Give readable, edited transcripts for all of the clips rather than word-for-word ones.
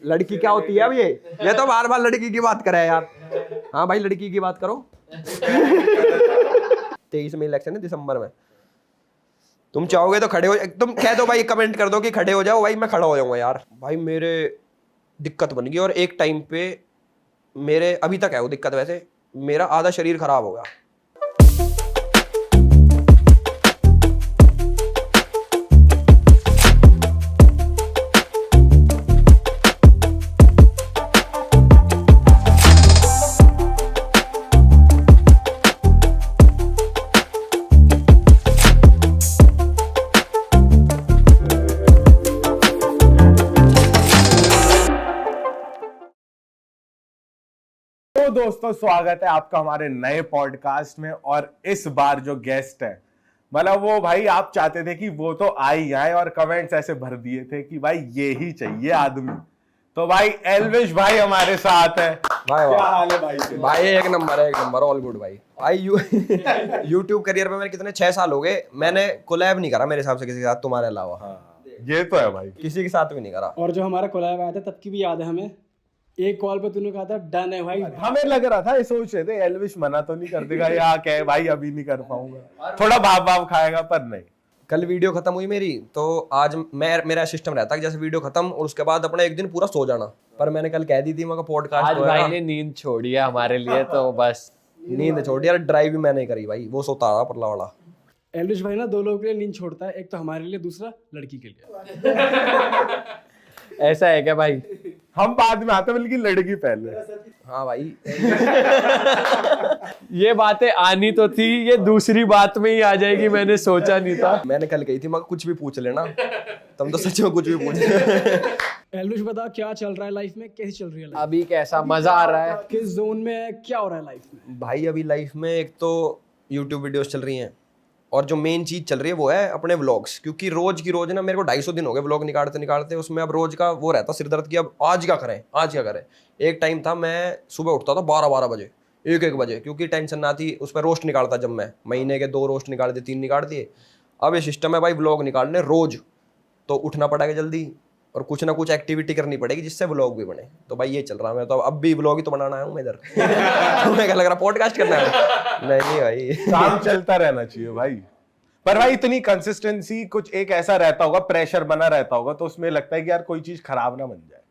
लड़की क्या होती है अब ये तो बार बार लड़की की बात करे यार। हाँ भाई लड़की की बात करो। 23 में इलेक्शन है, दिसंबर में। तुम चाहोगे तो खड़े हो, तुम कह दो भाई, कमेंट कर दो कि खड़े हो जाओ भाई, मैं खड़ा हो जाऊंगा यार। भाई मेरे दिक्कत बन गई, और एक टाइम पे मेरे अभी तक है वो दिक्कत, वैसे मेरा आधा शरीर खराब हो गया। तो दोस्तों स्वागत है आपका हमारे नए पॉडकास्ट में। और इस बार जो गेस्ट है, मतलब वो भाई आप चाहते थे कि वो तो आ ही आए, और कमेंट्स ऐसे भर दिए थे कि भाई ये ही चाहिए आदमी। तो भाई एल्विश भाई हमारे साथ है। भाई क्या हाल है भाई? भाई एक नंबर, ऑल गुड भाई। यूट्यूब करियर में मेरे कितने 6 साल हो गए, मैंने कोलैब नहीं करा मेरे हिसाब से किसी के साथ तुम्हारे अलावा। हाँ, ये तो है भाई, किसी के साथ भी नहीं करा। और जो हमारा कोलैब आया था तब की भी याद है हमें, एक कॉल पे तूने कहा था डन है भाई। हमें लग रहा था, ये सोच रहे थे एल्विश मना तो नहीं कर देगा या क्या भाई अभी नहीं कर पाऊंगा, थोड़ा भाव खाएगा, पर नहीं। कल वीडियो खत्म हुई मेरी, तो आज मेरा सिस्टम रहता है कि जैसे वीडियो खत्म और उसके बाद अपना एक दिन पूरा सो जाना, पर मैंने कल कह दी थी मगर पॉडकास्ट आज भाई ने नींद छोड़ी है हमारे लिए, तो बस नींद छोड़ी यार। ड्राइव भी मैंने करी भाई, वो सोता रहा परला वाला। एल्विश भाई ना 2 लोगों के लिए नींद छोड़ता है, एक तो हमारे लिए, दूसरा लड़की के लिए। ऐसा है क्या भाई? हम बाद में आते बल्कि लड़की पहले। हाँ भाई। ये बातें आनी तो थी, ये दूसरी बात में ही आ जाएगी, मैंने सोचा नहीं था। मैंने कल कही थी मगर कुछ भी पूछ लेना, तुम तो सच में कुछ भी पूछ। एल्विश बता क्या चल रहा है लाइफ में, कैसी चल रही है लाइफ? अभी कैसा मजा आ रहा है? किस जोन में है, क्या हो रहा है लाइफ में? भाई अभी लाइफ में एक तो यूट्यूब वीडियोस चल रही हैं, और जो मेन चीज चल रही है वो है अपने व्लॉग्स, क्योंकि रोज की रोज ना मेरे को 250 दिन हो गए व्लॉग निकालते, उसमें अब रोज का वो रहता सिर दर्द की, अब आज क्या करें। एक टाइम था मैं सुबह उठता था 12 बजे, 1 बजे, क्योंकि टेंशन ना थी, उस पर रोस्ट निकालता जब मैं महीने के 2 रोस्ट निकाल दिए, 3 निकाल दिए। अब ये सिस्टम है भाई व्लॉग निकालने रोज, तो उठना पड़ेगा जल्दी और कुछ ना कुछ एक्टिविटी करनी पड़ेगी जिससे व्लॉग भी बने। तो भाई ये चल रहा है, मैं तो अब भी व्लॉग ही तो बनाना आया हूँ मैं इधर। तुम्हें क्या लग रहा पॉडकास्ट करना है? नहीं भाई, काम चलता रहना चाहिए भाई। पर भाई इतनी कंसिस्टेंसी, कुछ एक ऐसा रहता होगा, प्रेशर बना रहता होगा, तो उसमें लगता है कि यार कोई चीज खराब ना बन जाए।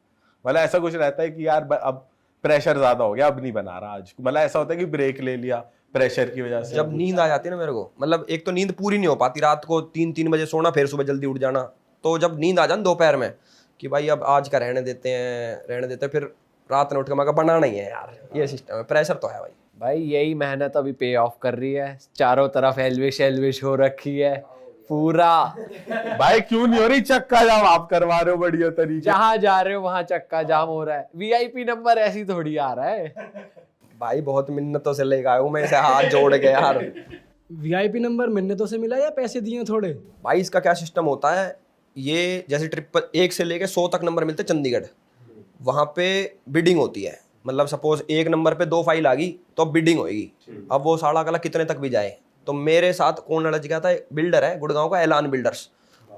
मतलब ऐसा कुछ रहता है कि यार अब प्रेशर ज्यादा हो गया, अब नहीं बना रहा आज। मतलब ऐसा होता है कि ब्रेक ले लिया प्रेशर की वजह से। जब नींद आ जाती है ना मेरे को, मतलब एक तो नींद पूरी नहीं हो पाती, रात को 3 बजे सोना, फिर सुबह जल्दी उठ जाना। तो जब नींद आ जाए दोपहर में कि भाई अब आज का रहने देते हैं, फिर रात में उठ के मगर बनाना ही है यार। ये सिस्टम है, प्रेशर तो है भाई। भाई यही मेहनत अभी पे ऑफ कर रही है, चारों तरफ एल्विश हो रखी है पूरा। भाई क्यों नहीं हो रही चक्का जाम? आप करवा रहे हो बढ़िया तरीके, जहां जा रहे हो वहां चक्का जाम हो रहा है। वीआईपी नंबर ऐसी थोड़ी आ रहा है भाई बहुत मिन्नतों से लेकर आया हूँ मैं इसे, हाथ जोड़ के यार। वीआईपी नंबर मिन्नतों से मिला या पैसे दिए थोड़े? भाई इसका क्या सिस्टम होता है, ये जैसे ट्रिप पर 1 से लेकर 100 तक नंबर मिलते हैं चंडीगढ़, वहाँ पे बिडिंग होती है। मतलब सपोज 1 नंबर पे 2 फाइल आ गई तो अब बिडिंग होगी, अब वो साड़ा कला कितने तक भी जाए। तो मेरे साथ कौन लड़ गया था, बिल्डर है गुड़गांव का, ऐलान बिल्डर्स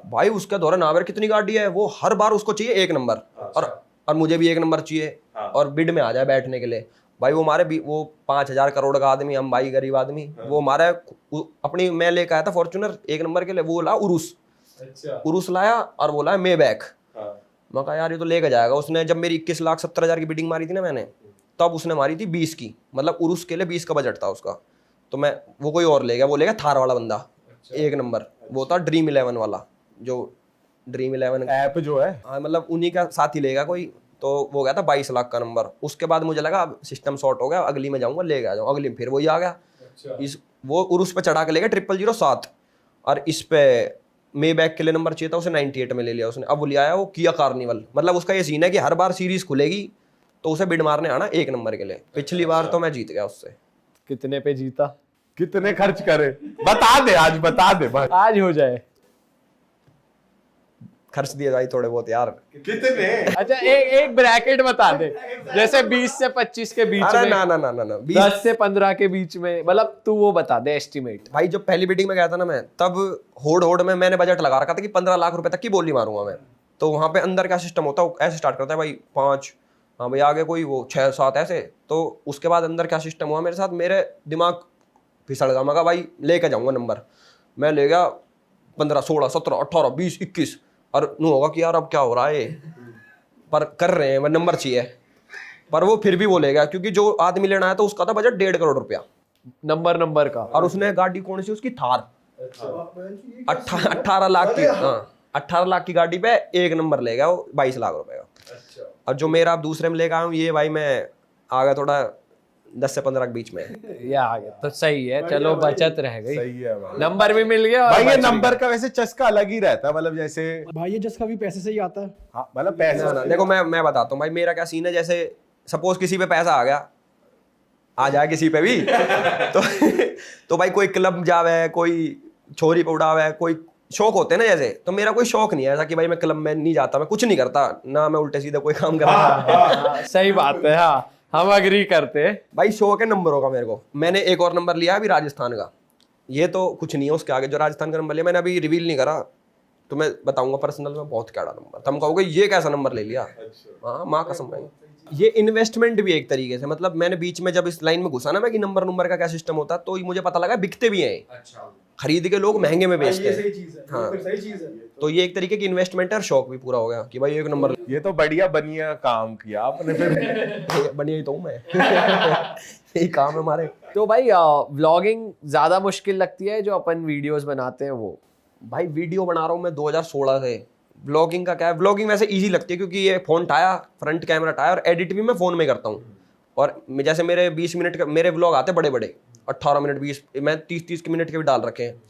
भाई, उसके द्वारा नावर कितनी गाड़ी है, वो हर बार उसको चाहिए 1 नंबर, और मुझे भी 1 नंबर चाहिए, और बिड में आ जाए बैठने के लिए। भाई वो हमारे वो 5,000 करोड़ का आदमी, हम भाई गरीब आदमी, वो हमारे अपनी, मैं लेकर आया था फॉर्च्यूनर 1 नंबर के लिए, वो ला उरुस लाया, और बोला मे बैक। मैं कहा यार ये तो लेकर जाएगा। उसने जब मेरी 21,70,000 की बिडिंग मारी थी ना मैंने, तब उसने मारी थी 20 की, मतलब उरुस के लिए 20 का बजट था उसका। तो मैं, वो कोई और ले गया, वो ले गया थार वाला बंदा। 1 नंबर वो था ड्रीम 11 वाला, जो ड्रीम 11 ऐप जो है, हाँ मतलब उन्हीं का साथ ही लेगा कोई। तो वो गया था 22 लाख का नंबर। उसके बाद मुझे लगा अब सिस्टम सॉर्ट हो गया, अगली में जाऊंगा लेके आ जाऊँ, अगली फिर वही आ गया। इस वो उरुस पे चढ़ा के ले गया 0007, और इस पे मे बैक के लिए नंबर चाहिए था उसे, 98 में ले लिया उसने। अब वो ले आया वो किया कार्निवल। मतलब उसका ये सीन है कि हर बार सीरीज खुलेगी तो उसे बिड मारने आना 1 नंबर के लिए। पिछली बार तो मैं जीत गया उससे। कितने पे जीता? कितने खर्च करे बता दे, आज बता दे भाई, आज हो जाए। खर्च दिए भाई थोड़े बहुत यार। कितने? अच्छा एक ब्रैकेट बता दे, जैसे 20 से 25 के बीच अरे में, ना 10 से 15 के बीच में, मतलब तू वो बता दे एस्टिमेट। भाई जब पहली बिडिंग में गया था ना मैं, तब होड़ में मैंने बजट लगा रखा था कि 15 लाख रुपए तक की बोली मारूंगा मैं। तो वहाँ पे अंदर क्या सिस्टम होता है, ऐसे स्टार्ट करता है भाई 5, हाँ भाई आगे कोई वो 6 7 ऐसे। तो उसके बाद अंदर क्या सिस्टम हुआ मेरे साथ, मेरे दिमाग फिसल गया। मैं कहा भाई लेके जाऊंगा नंबर। मैं ले गया 15 16 17 18 20 21, और नू होगा कि यार अब क्या हो रहा है, पर कर रहे हैं, मैं नंबर चाहिए। पर वो फिर भी वो ले गया, क्योंकि जो आदमी लेना है तो उसका था बजट 1.5 करोड़ रुपया, नंबर का। और उसने गाड़ी कौन सी उसकी थार 18 लाख की, हाँ 18 लाख की गाड़ी पे एक नंबर ले गया वो 22 लाख रुपए का। और जो मेरा दूसरे में लेकर आया हूँ, ये भाई मैं आ गया थोड़ा 10 से 15 के बीच में। या आ गया तो सही है, चलो बचत रह गई, सही है भाई। नंबर भी मिल गया। भाई ये नंबर का वैसे चस्का अलग ही रहता है, मतलब जैसे भाई ये जस्ट कभी पैसे से ही आता है। हाँ मतलब पैसे ना, देखो मैं बताता हूँ भाई मेरा क्या सीन है। जैसे सपोज किसी पे पैसा आ गया, आ जाए किसी पे भी तो भाई कोई क्लब जावे, कोई छोरी पे उड़ावे, कोई शौक होते हैं ना जैसे, तो मेरा कोई शौक नहीं है ऐसा कि भाई मैं क्लब में नहीं जाता, मैं कुछ नहीं करता ना, मैं उल्टे सीधे कोई काम करता। सही बात है, हाँ हम अग्री करते हैं। भाई शौक है नंबरों का मेरे को। मैंने एक और नंबर लिया अभी राजस्थान का, ये तो कुछ नहीं है उसके आगे। जो राजस्थान का नंबर लिया मैंने अभी रिवील नहीं करा, तो मैं बताऊंगा पर्सनल में, बहुत कैड़ा नंबर। तुम कहोगे ये कैसा नंबर ले लिया, हाँ माँ कसम भाई। ये इन्वेस्टमेंट भी एक तरीके से, मतलब मैंने बीच में जब इस लाइन में घुसा ना मैं कि नंबर का क्या सिस्टम होता है, तो मुझे पता लगा बिकते भी हैं, खरीद के लोग महंगे में बेचते हैं। हाँ तो ये एक तरीके की इन्वेस्टमेंट है, और शौक भी पूरा हो गया कि भाई एक नंबर। ये तो बढ़िया बनिया काम किया आपने फिर। बढ़िया ही तो हूँ मैं यही काम है हमारे। तो भाई व्लॉगिंग ज्यादा मुश्किल लगती है जो अपन वीडियोस बनाते हैं वो? भाई वीडियो बना रहा हूँ मैं 2016 से। व्लॉगिंग का क्या है, व्लॉगिंग वैसे इजी लगती है क्योंकि ये फोन टाया, फ्रंट कैमरा टाया, और एडिट भी मैं फोन में करता हूँ। और जैसे मेरे 20 मिनट का मेरे व्लॉग आते बड़े बड़े 18 मिनट 20, मैं 30 मिनट के भी डाल रखे हैं।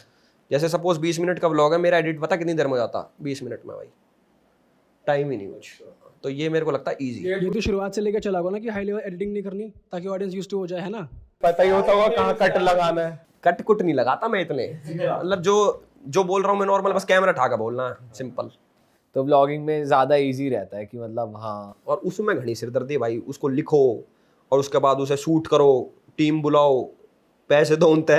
जैसे सपोज 20 मिनट का व्लॉग है, मेरा एडिट पता कितनी देर में हो जाता, 20 मिनट में भाई, टाइम ही नहीं कुछ। तो ये मेरे को लगता है ईजी। ये तो शुरुआत से लेकर चला होगा ना कि हाई लेवल एडिटिंग नहीं करनी ताकि ऑडियंस यूज्ड टू हो जाए, है ना? पता ही होता होगा कहाँ कट लगाना है। कट कुट नहीं लगाता मैं इतने, मतलब जो बोल रहा हूँ मैं नॉर्मल बस कैमरा ठा के बोलना है, सिंपल। तो व्लॉगिंग में ज्यादा इजी रहता है कि मतलब हाँ। और उसमें घनी सिरदर्दी भाई, उसको लिखो और उसके बाद उसे शूट करो, टीम बुलाओ, पैसे दो उनते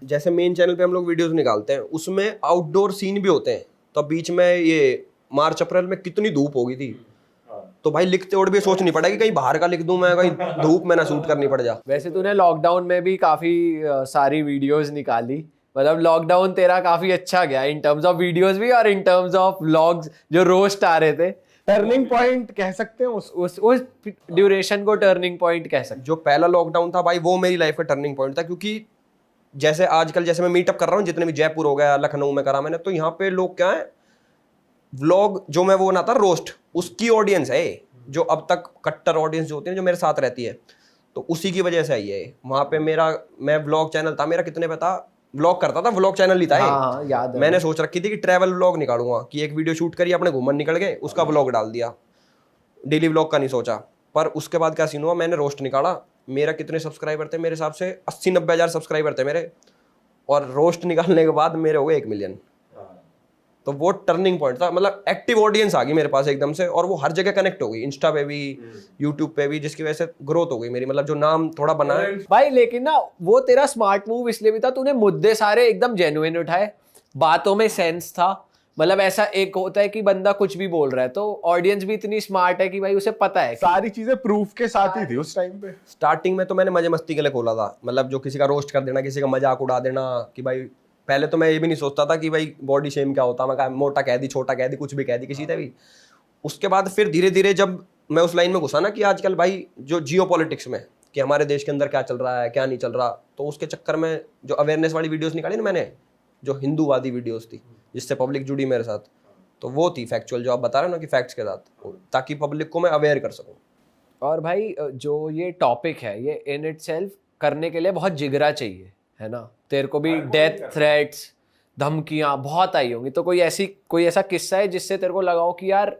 जैसे मेन चैनल पे हम लोग वीडियोस निकालते हैं, उसमें आउटडोर सीन भी होते हैं। तो बीच में ये मार्च अप्रैल में कितनी धूप होगी थी, तो भाई लिखते और भी सोच नहीं पड़ा कि कहीं बाहर का लिख दूं मैं, कहीं धूप में ना शूट करनी पड़ जा। वैसे तूने लॉकडाउन में भी काफी सारी वीडियोस निकाली, मतलब लॉकडाउन तेरा काफी अच्छा गया इन टर्म्स ऑफ वीडियोस भी और इन टर्म्स ऑफ व्लॉग्स जो रोस्ट आ रहे थे। टर्निंग पॉइंट कह सकते हैं उस ड्यूरेशन को टर्निंग पॉइंट कह सकते। जो पहला लॉकडाउन था भाई, वो मेरी लाइफ का टर्निंग पॉइंट था। क्योंकि जैसे आजकल जैसे मैं मीटअप कर रहा हूँ, जितने भी जयपुर हो गया, लखनऊ में करा मैंने, तो यहाँ पे लोग क्या है, व्लॉग जो मैं वो बनाता रोस्ट, उसकी ऑडियंस है जो अब तक कट्टर ऑडियंस जो होती है जो मेरे साथ रहती है, तो उसी की वजह से आई है। वहाँ पे मैं व्लॉग चैनल था मेरा, कितने पे था, व्लॉग करता था, व्लॉग चैनल ही था। हाँ, याद है। मैंने सोच रखी थी कि ट्रैवल व्लॉग निकालूंगा, कि एक वीडियो शूट करी अपने घूमन निकल गए, उसका व्लॉग डाल दिया, डेली व्लॉग का नहीं सोचा। पर उसके बाद क्या सीन हुआ, मैंने रोस्ट निकाला, मेरा कितने सब्सक्राइबर थे, मेरे हिसाब से 80-90 हज़ार सब्सक्राइबर थे मेरे, और रोस्ट निकालने के बाद मेरे हो गए 1 मिलियन। तो वो टर्निंग पॉइंट था, मतलब एक्टिव ऑडियंस आ गई मेरे पास एकदम से, और वो हर जगह कनेक्ट हो गई, इंस्टा पे भी, यूट्यूब पे भी, जिसकी वजह से ग्रोथ हो गई मेरी, मतलब जो नाम थोड़ा बना है भाई। लेकिन ना वो तेरा स्मार्ट मूव इसलिए भी था, तूने मुद्दे सारे एकदम जेन्युइन उठाए, बातों में सेंस था। मतलब ऐसा एक होता है कि बंदा कुछ भी बोल रहा है, तो ऑडियंस भी इतनी स्मार्ट है कि भाई उसे पता है सारी चीजें प्रूफ के साथ ही थी उस टाइम पे। स्टार्टिंग में तो मैंने मजे मस्ती के लिए खोला था, मतलब जो किसी का रोस्ट कर देना, किसी का मजाक उड़ा देना, कि भाई पहले तो मैं ये भी नहीं सोचता था कि भाई बॉडी शेम क्या होता, मैं कहा मोटा कह दी, छोटा कह दी, कुछ भी कह दी किसी से भी। उसके बाद फिर धीरे धीरे जब मैं उस लाइन में घुसा ना कि आजकल भाई जो जियो पॉलिटिक्स में, कि हमारे देश के अंदर क्या चल रहा है क्या नहीं चल रहा, तो उसके चक्कर में जो अवेयरनेस वाली वीडियोस निकाली ना मैंने, जो हिंदूवादी वीडियोस थी जिससे पब्लिक जुड़ी मेरे साथ, तो वो थी फैक्चुअल, जो आप बता रहे हो ना कि फैक्ट्स के साथ, ताकि पब्लिक को मैं अवेयर कर सकूं। और भाई जो ये टॉपिक है, ये इन इटसेल्फ करने के लिए बहुत जिगरा चाहिए, है ना? तेरे को भी डेथ थ्रेट्स, धमकियां बहुत आई होंगी, तो कोई ऐसा किस्सा है जिससे तेरे को लगा हो कि यार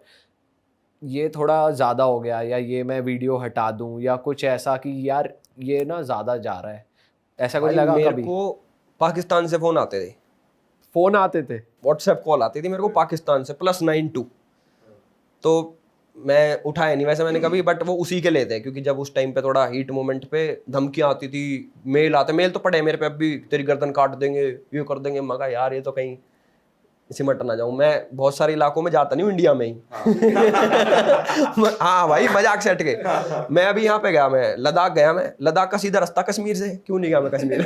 ये थोड़ा ज़्यादा हो गया, या ये मैं वीडियो हटा दूं, या कुछ ऐसा कि यार ये ना ज़्यादा जा रहा है, ऐसा कुछ लगा मेरे कभी? को पाकिस्तान से फ़ोन आते थे, फ़ोन आते थे, व्हाट्सएप कॉल आती थी मेरे को पाकिस्तान से, +92, तो मैं उठाया नहीं वैसे मैंने कभी, बट वो उसी के लिए थे, क्योंकि जब उस टाइम पे थोड़ा हीट मोमेंट पे धमकियाँ आती थी, मेल तो पड़े मेरे पे, अब भी तेरी गर्दन काट देंगे, ये कर देंगे। मगा यार ये तो कहीं सिमट ना जाऊं। मैं बहुत सारे इलाकों में जाता नहीं हूँ इंडिया में ही। हाँ भाई, मजाक से हट के मैं अभी यहाँ पे गया, मैं लद्दाख गया, मैं लद्दाख का सीधा रास्ता कश्मीर से, क्यों नहीं गया मैं कश्मीर।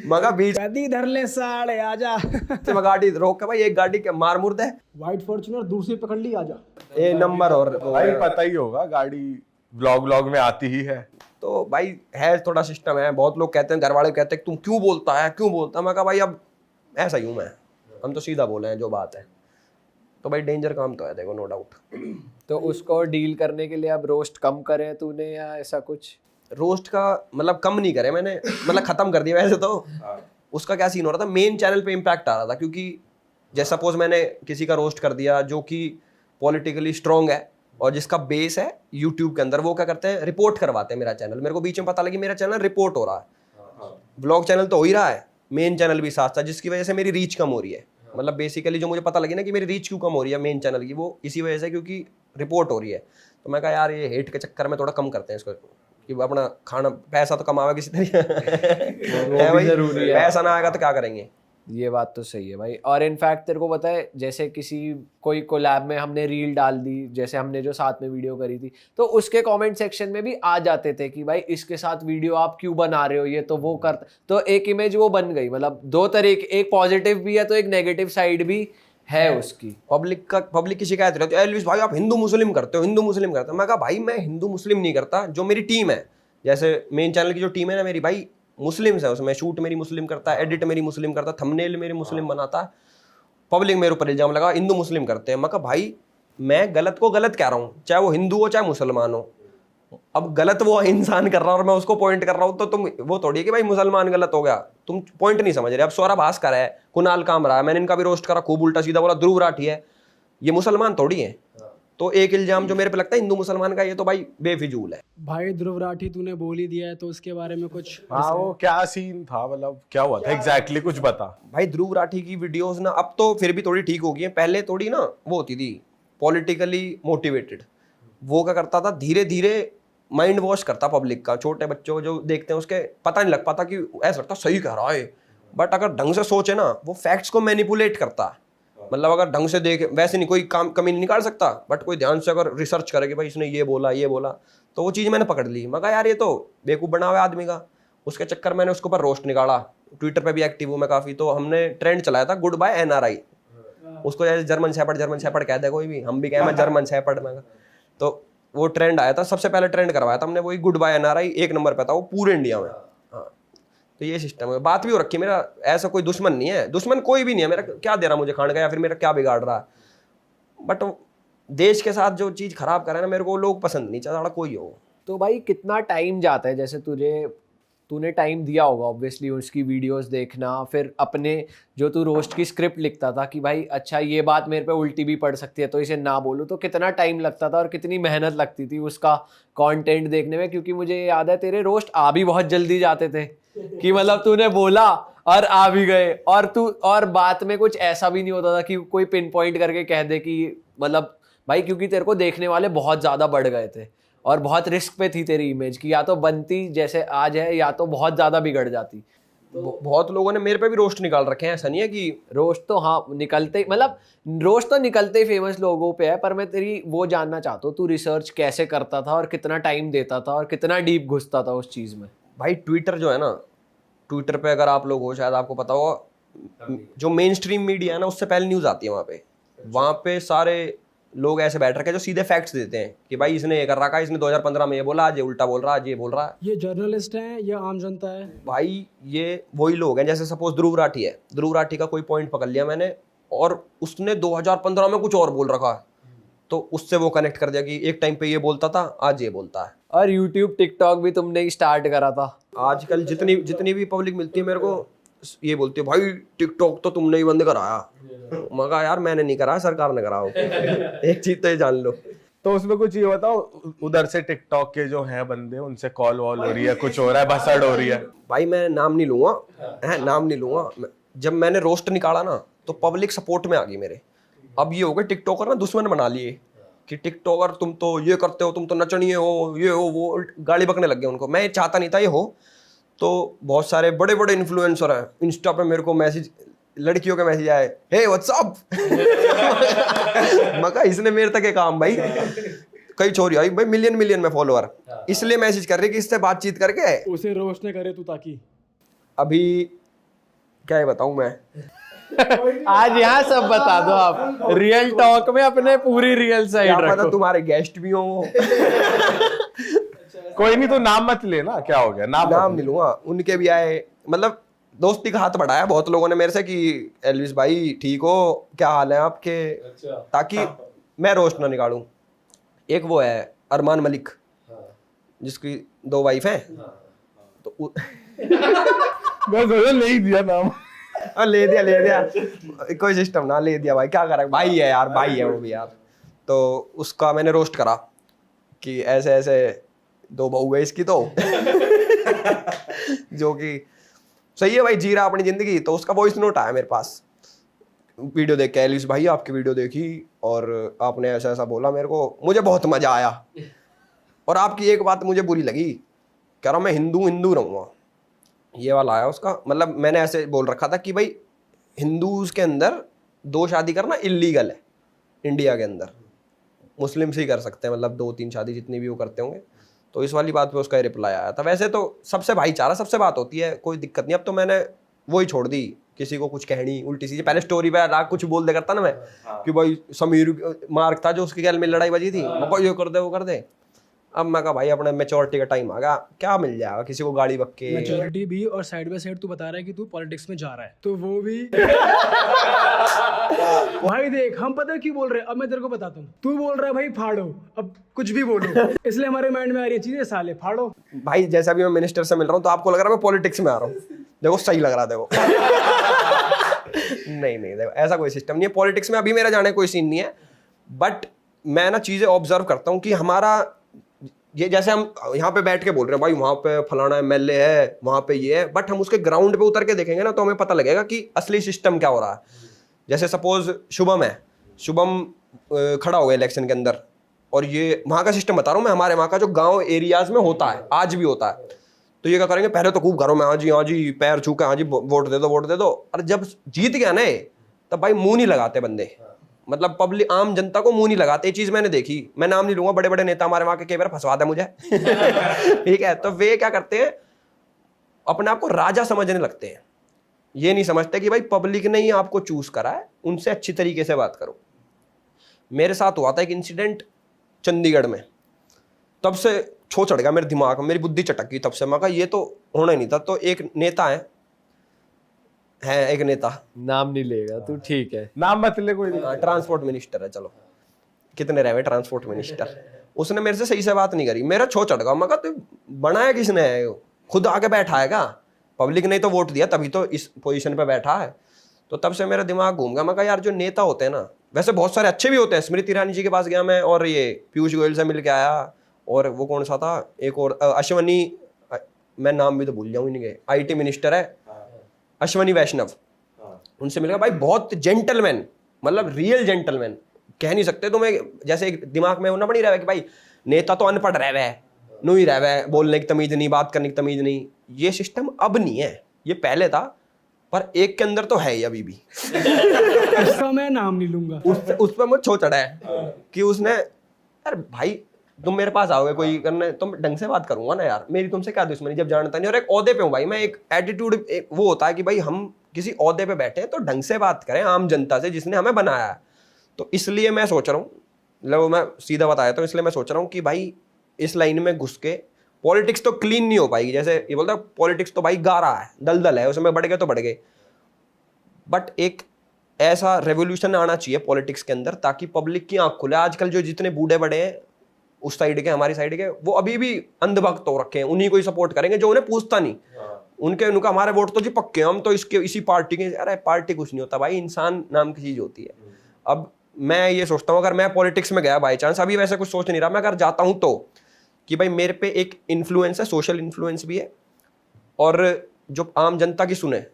मगा बीच गद्दी धर ले साले आजा। से मैं गाड़ी रोक के भाई एक गाड़ी के मार मुर्द है, व्हाइट फॉर्च्यूनर दूर से पकड़ ली आजा। ए नंबर और भाई पता ही होगा, गाड़ी व्लॉग में आती ही है। तो भाई है थोड़ा सिस्टम है। बहुत लोग कहते हैं, घर वाले कहते हैं तुम क्यों बोलता है, क्यों बोलता है। मैं कहा भाई अब ऐसा ही हूँ मैं, हम तो सीधा बोले हैं जो बात है। तो भाई डेंजर काम तो है, देखो नो डाउट। तो उसको डील करने के लिए अब रोस्ट कम करे तूने या ऐसा कुछ? रोस्ट का मतलब कम नहीं करे मैंने, मतलब खत्म कर दिया वैसे तो। उसका क्या सीन हो रहा था, मेन चैनल पे इम्पैक्ट आ रहा था, क्योंकि जैसे सपोज मैंने किसी का रोस्ट कर दिया जो कि पॉलिटिकली स्ट्रॉन्ग है और जिसका बेस है यूट्यूब के अंदर, वो क्या करते हैं, रिपोर्ट करवाते हैं मेरा चैनल। मेरे को बीच में पता लगी मेरा चैनल रिपोर्ट हो रहा है, ब्लॉग चैनल तो हो ही रहा है, मेन चैनल भी साथ साथ, जिसकी वजह से मेरी रीच कम हो रही है। मतलब बेसिकली जो मुझे पता लगी ना कि मेरी रीच क्यों कम हो रही है मेन चैनल की, वो इसी वजह से, क्योंकि रिपोर्ट हो रही है। तो मैं कहा यार ये हेट के चक्कर में थोड़ा कम करते हैं इसको, कि अपना खाना पैसा तो कमावे किसी तरीके है भाई, जरूरी है। पैसा ना आएगा तो क्या करेंगे। ये बात तो सही है भाई। और इनफैक्ट तेरे को पता है, जैसे किसी कोई कोलैब में हमने रील डाल दी, जैसे हमने जो साथ में वीडियो करी थी, तो उसके कमेंट सेक्शन में भी आ जाते थे कि भाई इसके साथ वीडियो आप क्यों बना रहे हो, ये तो वो कर। तो एक इमेज वो बन गई। मतलब दो तरीके, एक पॉजिटिव भी है तो एक नेगेटिव साइड भी है उसकी। पब्लिक की शिकायत रहती है, एलविस भाई आप हिंदू मुस्लिम करते हो, हिंदू मुस्लिम करते हो। मैं कहा भाई मैं हिंदू मुस्लिम नहीं करता, जो मेरी टीम है, जैसे मेन चैनल की जो टीम है ना मेरी, भाई मुस्लिम्स है उसमें, शूट मेरी मुस्लिम करता है, एडिट मेरी मुस्लिम करता है, थंबनेल मेरी मुस्लिम बनाता है। पब्लिक मेरे ऊपर इल्जाम लगा हिंदू मुस्लिम करते हैं। मैं कहा भाई मैं गलत को गलत कह रहा हूँ, चाहे वो हिंदू हो चाहे मुसलमान हो। अब गलत वो इंसान कर रहा है और मैं उसको पॉइंट कर रहा हूँ, तो तुम वो थोड़ी है कि भाई मुसलमान गलत हो गया, तुम पॉइंट नहीं समझ रहे। अब सौरभ भास्कर है, कुणाल कामरा है, मैंने इनका भी रोस्ट करा, खूब उल्टा सीधा बोला, ध्रुव राठी है, ये मुसलमान थोड़ी है। तो एक इल्जाम जो मेरे पे लगता है हिंदू मुसलमान का, ये तो भाई बेफिजूल है। भाई ध्रुव राठी तूने बोल ही दिया है तो उसके बारे में कुछ। हाँ वो क्या सीन था, मतलब क्या हुआ था एग्जैक्टली, कुछ बता। भाई ध्रुव राठी की वीडियोस ना अब तो फिर भी थोड़ी ठीक हो गई है, पहले थोड़ी ना वो होती थी पॉलिटिकली मोटिवेटेड। वो क्या करता था, धीरे धीरे माइंड वॉश करता पब्लिक का, छोटे बच्चों जो देखते हैं उसके पता नहीं लग पाता कि ऐसा लगता सही कह रहा है, बट अगर ढंग से सोचे ना वो फैक्ट्स को मैनिपुलेट करता है। मतलब अगर ढंग से देखे, वैसे नहीं कोई काम कमी नहीं निकाल सकता, बट कोई ध्यान से अगर रिसर्च करे कि भाई इसने ये बोला, तो वो चीज़ मैंने पकड़ ली। मैं कहा यार ये तो बेवकूफ़ बना हुआ है आदमी का। उसके चक्कर मैंने उसके ऊपर रोस्ट निकाला, ट्विटर पे भी एक्टिव हूँ मैं काफ़ी। तो हमने ट्रेंड चलाया था गुड बाय NRI, उसको जैसे जर्मन शेपर्ड कह दे कोई भी, हम भी कहें मैं जर्मन शेपर्ड में। तो वो ट्रेंड आया था, सबसे पहले ट्रेंड करवाया था हमने वही गुड बाय NRI, 1 नंबर पे था वो पूरे इंडिया में। हाँ तो ये सिस्टम है। बात भी हो रखी, मेरा ऐसा कोई दुश्मन नहीं है, दुश्मन कोई भी नहीं है मेरा, क्या दे रहा मुझे खाने का या फिर मेरा क्या बिगाड़ रहा है। बट देश के साथ जो चीज़ खराब करे ना मेरे को लोग पसंद नहीं, चाहे कोई हो। तो भाई कितना टाइम जाता है, जैसे तूने टाइम दिया होगा ऑब्वियसली उसकी वीडियोस देखना, फिर अपने जो तू रोस्ट की स्क्रिप्ट लिखता था कि भाई अच्छा ये बात मेरे पे उल्टी भी पड़ सकती है तो इसे ना बोलूँ, तो कितना टाइम लगता था और कितनी मेहनत लगती थी उसका कंटेंट देखने में? क्योंकि मुझे याद है तेरे रोस्ट आ भी बहुत जल्दी जाते थे कि मतलब तूने बोला और आ भी गए, और बात में कुछ ऐसा भी नहीं होता था कि कोई पिन पॉइंट करके कह दे कि मतलब भाई, क्योंकि तेरे को देखने वाले बहुत ज़्यादा बढ़ गए थे और बहुत रिस्क पे थी तेरी इमेज की, या तो बनती जैसे आज है या तो बहुत ज़्यादा बिगड़ जाती। बहुत लोगों ने मेरे पे भी रोस्ट निकाल रखे हैं, ऐसा नहीं है कि रोस्ट तो हाँ निकलते, मतलब रोस्ट तो निकलते ही फेमस लोगों पे है, पर मैं तेरी वो जानना चाहता हूँ तू रिसर्च कैसे करता था और कितना टाइम देता था और कितना डीप घुसता था उस चीज़ में। भाई ट्विटर जो है ना, ट्विटर पे अगर आप लोग हो शायद आपको पता हो, जो मेन स्ट्रीम मीडिया है ना उससे पहले न्यूज़ आती है वहाँ पे सारे लोग ऐसे बैठ रखे जो सीधे फैक्ट्स देते हैं कि भाई इसने ये कर रखा है, इसने 2015 में ये बोला, आज ये उल्टा बोल रहा है, आज ये बोल रहा है। ये जर्नलिस्ट हैं या आम जनता है? भाई ये वही लोग हैं, जैसे सपोज ध्रुव राठी है, ध्रुव राठी का कोई पॉइंट पकड़ लिया मैंने और उसने 2015 में कुछ और बोल रखा है, तो उससे वो कनेक्ट कर दिया कि एक टाइम पे ये बोलता था, आज ये बोलता है। और यूट्यूब टिकटॉक भी तुमने ही स्टार्ट करा था। आजकल जितनी भी पब्लिक मिलती है मेरे को ये बोलती है भाई टिकटॉक तो तुमने ही बंद कराया। मगर यार मैंने नहीं करा, सरकार ने कराओ। एक चीज तो ये जान लो। तो उसमें कुछ ये बताओ, उधर से टिकटॉक के जो हैं बंदे उनसे कॉल वॉल हो रही है, कुछ हो रहा है, भसड़ हो रही है? भाई मैं नाम नहीं लूंगा, जब मैंने रोस्ट निकाला ना तो पब्लिक सपोर्ट में आ गई मेरे। अब ये हो गए टिकटॉकर ना दुश्मन बना लिए कि टिकटॉकर तुम तो ये करते हो, तुम तो नचनिए हो, ये हो वो, गाली बकने लग गए उनको। मैं चाहता नहीं था ये हो। तो बहुत सारे बड़े बड़े इन्फ्लुएंसर हैं, इंस्टा पे मेरे को मैसेज लड़कियों का मैसेज आए, हे व्हाट्सअप। मगर इसने मेरे तक एक काम भाई, कई छोरी आई भाई मिलियन में फॉलोअर, इसलिए मैसेज कर रही कि इससे बातचीत करके उसे रोस्ट न करे तू ताकि। अभी क्या ही बताऊं मैं। आज यहाँ सब बता दो आप, रियल टॉक में अपने पूरी रियल क्या साइड पता रखो। तुम्हारे गेस्ट भी हो। कोई नहीं, तो नाम मत लेना, क्या हो गया, नाम नाम नहीं लूंगा, उनके भी आए, मतलब दोस्ती का हाथ बढ़ाया बहुत लोगों ने मेरे से कि एल्विस भाई ठीक हो, क्या हाल है आपके, ताकि मैं रोस्ट ना निकालूं। एक वो है अरमान मलिक, जिसकी 2 वाइफ हैं, तो मैं सोचा ले ही दिया नाम। ले दिया कोई सिस्टम ना, ले दिया भाई, क्या करें, भाई है यार, भाई है वो भी यार। तो उसका मैंने रोस्ट करा कि ऐसे ऐसे 2 बहू है इसकी, तो जो कि सही है भाई, जी रहा अपनी जिंदगी। तो उसका वॉइस नोट आया मेरे पास, वीडियो देख के, एलिस भाई आपकी वीडियो देखी और आपने ऐसा ऐसा बोला मेरे को, मुझे बहुत मजा आया, और आपकी एक बात मुझे बुरी लगी, कह रहा मैं हिंदू रहूंगा। ये वाला आया उसका, मतलब मैंने ऐसे बोल रखा था कि भाई हिंदूज के अंदर 2 शादी करना इलीगल है इंडिया के अंदर, मुस्लिम्स ही कर सकते हैं, मतलब 2-3 शादी जितनी भी वो करते होंगे। तो इस वाली बात पे उसका रिप्लाई आया था। वैसे तो सबसे भाईचारा, सबसे बात होती है, कोई दिक्कत नहीं। अब तो मैंने वही छोड़ दी, किसी को कुछ कहनी उल्टी सीधी। पहले स्टोरी पे राग कुछ बोल दे करता ना मैं, कि भाई समीर मार्क था जो उसके गैल में लड़ाई बजी थी, ये कर दे वो कर दे। अब मैं कहा भाई अपने मैच्योरिटी का टाइम आ गया, क्या मिल जाएगा किसी को गाड़ी बक्के। मैच्योरिटी भी, और साइड बाय साइड तू बता रहा है कि तू पॉलिटिक्स में जा रहा है, तो वो भी। भाई देख, हम पता है क्यों बोल रहे हैं, अब मैं तेरे को बताता हूँ। तू बोल रहा है भाई फाड़ो, अब कुछ भी बोलो, इसलिए हमारे माइंड में आ रही है चीजें, साले फाड़ो। भाई जैसा भी मैं मिनिस्टर से मिल रहा हूँ तो आपको लग रहा है मैं पॉलिटिक्स में आ रहा हूँ, देखो सही लग रहा है, देखो। नहीं देखो ऐसा कोई सिस्टम नहीं है पॉलिटिक्स में, अभी मेरा जाने कोई सीन नहीं है। बट मैं ना चीजें ऑब्जर्व करता हूँ कि हमारा ये, जैसे हम यहाँ पे बैठ के बोल रहे हैं भाई वहाँ पे फलाना एमएलए है, वहाँ पे ये है, बट हम उसके ग्राउंड पे उतर के देखेंगे ना तो हमें पता लगेगा कि असली सिस्टम क्या हो रहा है। जैसे सपोज शुभम है, शुभम खड़ा हो गया इलेक्शन के अंदर, और ये वहाँ का सिस्टम बता रहा हूँ मैं, हमारे वहाँ का जो गांव एरियाज में होता है, आज भी होता है। तो ये क्या करेंगे, पहले तो खूब घरों में हाँ जी पैर छू के हाँ जी वोट दे दो। और जब जीत गया ना तब भाई मुंह नहीं लगाते बंदे, मतलब पब्लिक आम जनता को मुंह नहीं लगाते। ये चीज मैंने देखी, मैं नाम नहीं लूंगा, बड़े बड़े नेता हमारे वहां के कई बार फंसवा दे मुझे। ठीक है, तो वे क्या करते हैं, अपने आप को राजा समझने लगते हैं। ये नहीं समझते कि भाई पब्लिक ने ही आपको चूज करा है, उनसे अच्छी तरीके से बात करो। मेरे साथ हुआ था एक इंसिडेंट चंडीगढ़ में, तब से छो चढ़ गया मेरे दिमाग में, मेरी बुद्धि चटक गई। तब से मैं कहा ये तो होना ही नहीं था। तो एक नेता है एक नेता, नाम नहीं लेगा तू, ठीक है, नाम मत ले, कोई नहीं। ट्रांसपोर्ट मिनिस्टर है, चलो कितने रहे ट्रांसपोर्ट मिनिस्टर, उसने मेरे से सही से बात नहीं करी, मेरा छो चढ़ गया। मैं कहा तू बनाया किसने है, खुद आके बैठा है क्या, पब्लिक ने तो वोट दिया तभी तो इस पोजीशन पे बैठा है। तो तब से मेरा दिमाग घूम गया। मैं कहा यार जो नेता होते हैं ना, वैसे बहुत सारे अच्छे भी होते हैं, स्मृति ईरानी जी के पास गया मैं, और ये पीयूष गोयल से मिल के आया, और वो कौन सा था एक और अश्वनी, मैं नाम भी तो भूल जाऊँ इनके, IT मिनिस्टर है अश्वनी वैष्णव, उनसे मिलकर भाई बहुत जेंटलमैन, मतलब रियल जेंटलमैन, कह नहीं सकते तुम्हें। जैसे एक दिमाग में होना पड़ रहा है कि भाई नेता तो अनपढ़ रह है, नू ही रह है, बोलने की तमीज नहीं, बात करने की तमीज नहीं। ये सिस्टम अब नहीं है, ये पहले था, पर एक के अंदर तो है ही अभी भी। इसका मैं नाम नहीं लूंगा। उस पर मुझे छो चढ़ा है कि उसने, यार भाई तुम मेरे पास आओगे कोई करने, तुम ढंग से बात करूंगा ना यार, मेरी तुमसे क्या दुश्मनी जब जानता नहीं। और एक ओहदे पे हूँ भाई मैं, एक एटीट्यूड वो होता है कि भाई हम किसी ओहदे पे बैठे हैं तो ढंग से बात करें आम जनता से जिसने हमें बनाया है। तो इसलिए मैं सोच रहा हूँ, मतलब मैं सीधा बताया तो इसलिए मैं सोच रहा हूँ कि भाई इस लाइन में घुस के पॉलिटिक्स तो क्लीन नहीं हो पाएगी। जैसे ये बोलता है पॉलिटिक्स तो भाई गारा है, दलदल है, उसमें बढ़ गए तो बढ़ गए, बट एक ऐसा रेवोल्यूशन आना चाहिए पॉलिटिक्स के अंदर ताकि पब्लिक की आंख खुले। आजकल जो जितने बूढ़े बड़े हैं उस साइड के, हमारी साइड के, वो अभी भी अंधभक्त हो रखे हैं, उन्हीं को ही सपोर्ट करेंगे जो उन्हें पूछता नहीं। उनका हमारे वोट तो जी पक्के, हम तो इसी पार्टी के। अरे पार्टी कुछ नहीं होता भाई, इंसान नाम की चीज होती है। अब मैं ये सोचता हूँ अगर मैं पॉलिटिक्स में गया बाई चांस, अभी वैसे कुछ सोच नहीं रहा मैं, अगर जाता हूँ तो कि भाई मेरे पे एक इन्फ्लुएंस है, सोशल इन्फ्लुएंस भी है, और जो आम जनता की सुने,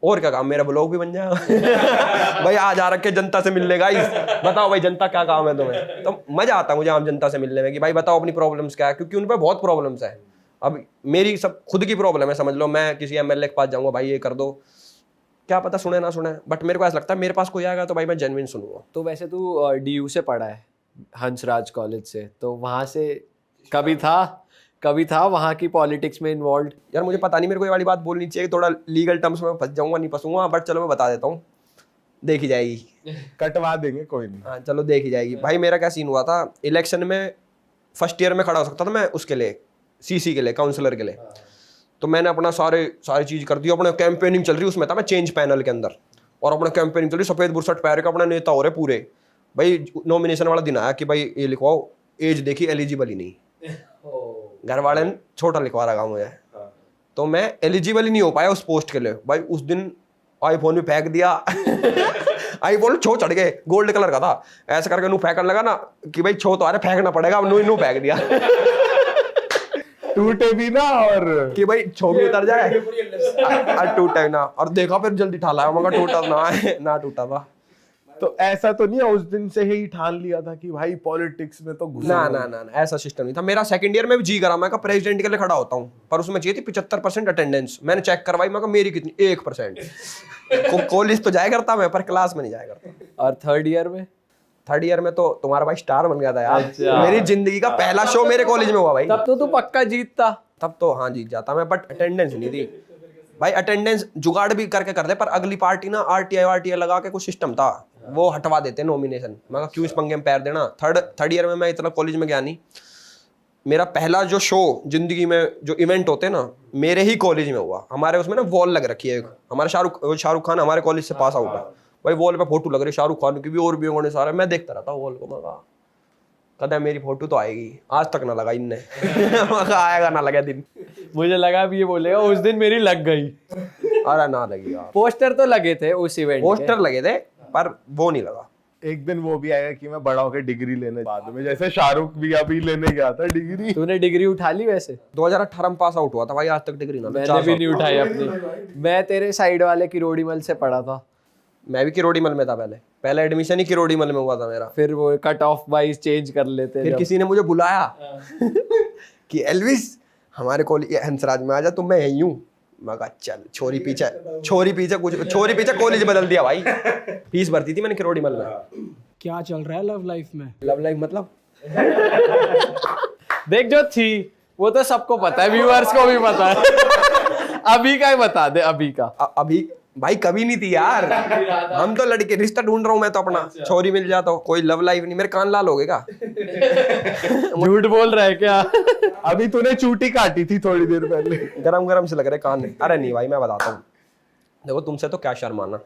और क्या काम, मेरा ब्लॉग भी बन जाएगा। भाई आज आ रखे जनता से मिलने गाइस, बताओ भाई जनता क्या काम है तुम्हें। तो मजा आता है मुझे आम जनता से मिलने में कि भाई बताओ अपनी प्रॉब्लम्स क्या है, क्योंकि उन पर बहुत प्रॉब्लम्स है। अब मेरी सब खुद की प्रॉब्लम है, समझ लो मैं किसी MLA के पास जाऊंगा, भाई ये कर दो, क्या पता सुने ना सुने, बट मेरे को ऐसा लगता है मेरे पास कोई आएगा तो भाई मैं जेन्युइन सुनूंगा। तो वैसे तू डीयू से पढ़ा है, हंसराज कॉलेज से, तो वहां से कभी था वहां की पॉलिटिक्स में इन्वॉल्व? यार मुझे पता नहीं, मेरे को ये वाली बात बोलनी चाहिए, थोड़ा लीगल टर्म्स में फंस जाऊंगा, नहीं फंसूंगा, बट चलो मैं बता देता हूँ, देखी जाएगी। कटवा देंगे, कोई नहीं। हाँ चलो देखी जाएगी। भाई मेरा क्या सीन हुआ था, इलेक्शन में फर्स्ट ईयर में खड़ा हो सकता था मैं उसके लिए, सीसी के लिए, काउंसलर के लिए। तो मैंने अपना सारी चीज़ कर दी, अपने कैंपेनिंग चल रही उसमें था मैं चेंज पैनल के अंदर, और अपना कैंपेनिंग चल रही, सफ़ेद बुरसट पैर का अपना नेता हो रहे पूरे। भाई नॉमिनेशन वाला दिन आया कि भाई ये लिखवाओ, एज देखी एलिजिबल ही नहीं, घर वाले ने छोटा लिखवा रखा मुझे, तो मैं एलिजिबल ही नहीं हो पाया उस पोस्ट के लिए। भाई उस दिन आईफोन भी फेंक दिया आईफोन छो चढ़ गए, गोल्ड कलर का था, ऐसा करके नू फेंकने लगा ना कि भाई छो तो आ रहे फेंकना पड़ेगा, अब नू फेंक दिया टूटे भी ना, और कि भाई छो भी उतर जाए और टूटे ना, और देखा फिर जल्दी ठाला, मगर टूटा ना टूटा था। तो ऐसा तो नहीं है उस दिन से ही ठान लिया था कि भाई पॉलिटिक्स में तो ना ऐसा सिस्टम नहीं था मेरा। सेकंड ईयर में भी जी करा मैं प्रेसिडेंट के लिए खड़ा होता हूँ, पर उसमें चाहिए थी 75% अटेंडेंस। मैंने चेक करवाई, मैं मेरी कितनी 1%। कॉलेज तो जाया करता मैं, पर क्लास में नहीं जाया करता। और थर्ड ईयर में तो तुम्हारा भाई स्टार बन गया था यार। अच्छा। मेरी जिंदगी का पहला शो मेरे कॉलेज में हुआ भाई। तब तो तू पक्का जीतता। तब तो हाँ जीत जाता मैं, बट अटेंडेंस नहीं थी भाई। अटेंडेंस जुगाड़ भी करके करते, पर अगली पार्टी ना आरटीआई लगा के कुछ सिस्टम था, वो हटवा देते नॉमिनेशन। मैं क्यों इस पंगे में पैर देना। थर्ड ईयर में मैं इतना कॉलेज में गया नहीं। मेरा पहला जो शो जिंदगी में, जो इवेंट होते ना, मेरे ही कॉलेज में हुआ। हमारे उसमें ना वॉल लग रखी है, हमारे शाहरुख खान हमारे कॉलेज से पास आउट है भाई, वॉल पे फोटो लग रही शाहरुख खान की भी, और भी होंगे सारे। मैं देखता रहता वॉल को, मैं कहा कदा मेरी फोटो तो आएगी, आज तक ना लगा इनने आएगा ना लगा दिन। मुझे लगा भी ये बोलेगा उस दिन मेरी लग गई। अरे ना लगी यार, पोस्टर तो लगे थे उस इवेंट पोस्टर लगे थे, पर वो नहीं लगा। एक दिन वो भी आएगा कि मैं बड़ा होकर डिग्री लेने, बाद में जैसे शाहरुख भी अभी लेने गया था डिग्री। तूने डिग्री उठा ली? वैसे 2018 में पास आउट हुआ था भाई, आज तक डिग्री ना। मैंने भी नहीं उठाई अपनी। मैं तेरे साइड वाले किरोड़ीमल से पढ़ा था। मैं भी किरोड़ीमल में था, पहले एडमिशन ही किरोड़ीमल में हुआ था मेरा। फिर वो कट ऑफ वाइज चेंज कर लेते। फिर किसी ने मुझे बुलाया कि एल्विस हमारे कॉलेज हंसराज में आ जा, तो मैं यही हूँ। मैं कहा चल, छोरी पीछे कॉलेज बदल दिया भाई। फीस भरती थी मैंने किरोड़ीमल में। क्या चल रहा है लव लाइफ में? लव लाइफ मतलब देख जो थी वो तो सबको पता है, व्यूअर्स को भी पता है। अभी का ही बता दे। अभी का अभी भाई कभी नहीं थी यार। हम तो लड़के रिश्ता ढूंढ रहा हूँ मैं तो अपना। छोरी मिल जाता, कोई लव लाइफ नहीं। मेरे कान लाल हो गए क्या? झूठ बोल रहा है क्या? अभी तूने चूटी काटी थी थोड़ी देर पहले। गरम से लग रहे कान में। अरे नहीं भाई, मैं बताता हूँ, देखो तुमसे तो क्या शर्माना,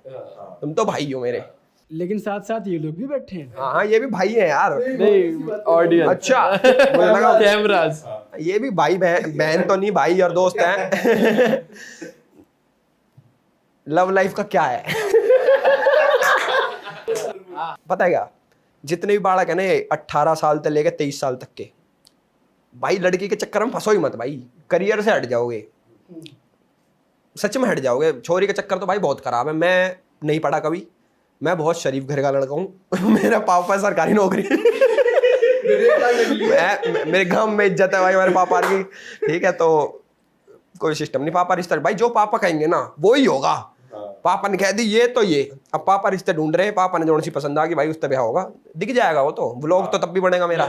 तुम तो भाई हो मेरे। लेकिन साथ साथ ये लोग भी बैठे हैं। हाँ ये भी भाई है यार। नहीं, ऑडियंस। अच्छा मुझे लगा कैमरास। ये भी भाई बहन तो नहीं, भाई और दोस्त हैं। लव लाइफ का क्या है पता है क्या? जितने भी बालक है ना 18 साल से लेकर 23 साल तक के, भाई लड़की के चक्कर में फंसो ही मत भाई। करियर से हट जाओगे, सच में हट जाओगे। छोरी का चक्कर तो भाई बहुत खराब है। मैं नहीं पढ़ा कभी, मैं बहुत शरीफ घर का लड़का हूँ। मेरा पापा सरकारी नौकरी मेरे गांव में इज्जत है भाई हमारे पापा की, ठीक है। तो कोई सिस्टम नहीं। पापा रिश्ता, भाई जो पापा कहेंगे ना वो ही होगा। पापा ने कह दी ये तो ये। अब पापा रिश्ते ढूंढ रहे हैं, पापा ने जोन सी पसंद आ गई भाई, उससे ब्याह होगा। दिख जाएगा वो तो, व्लॉग तो तब भी बनेगा मेरा।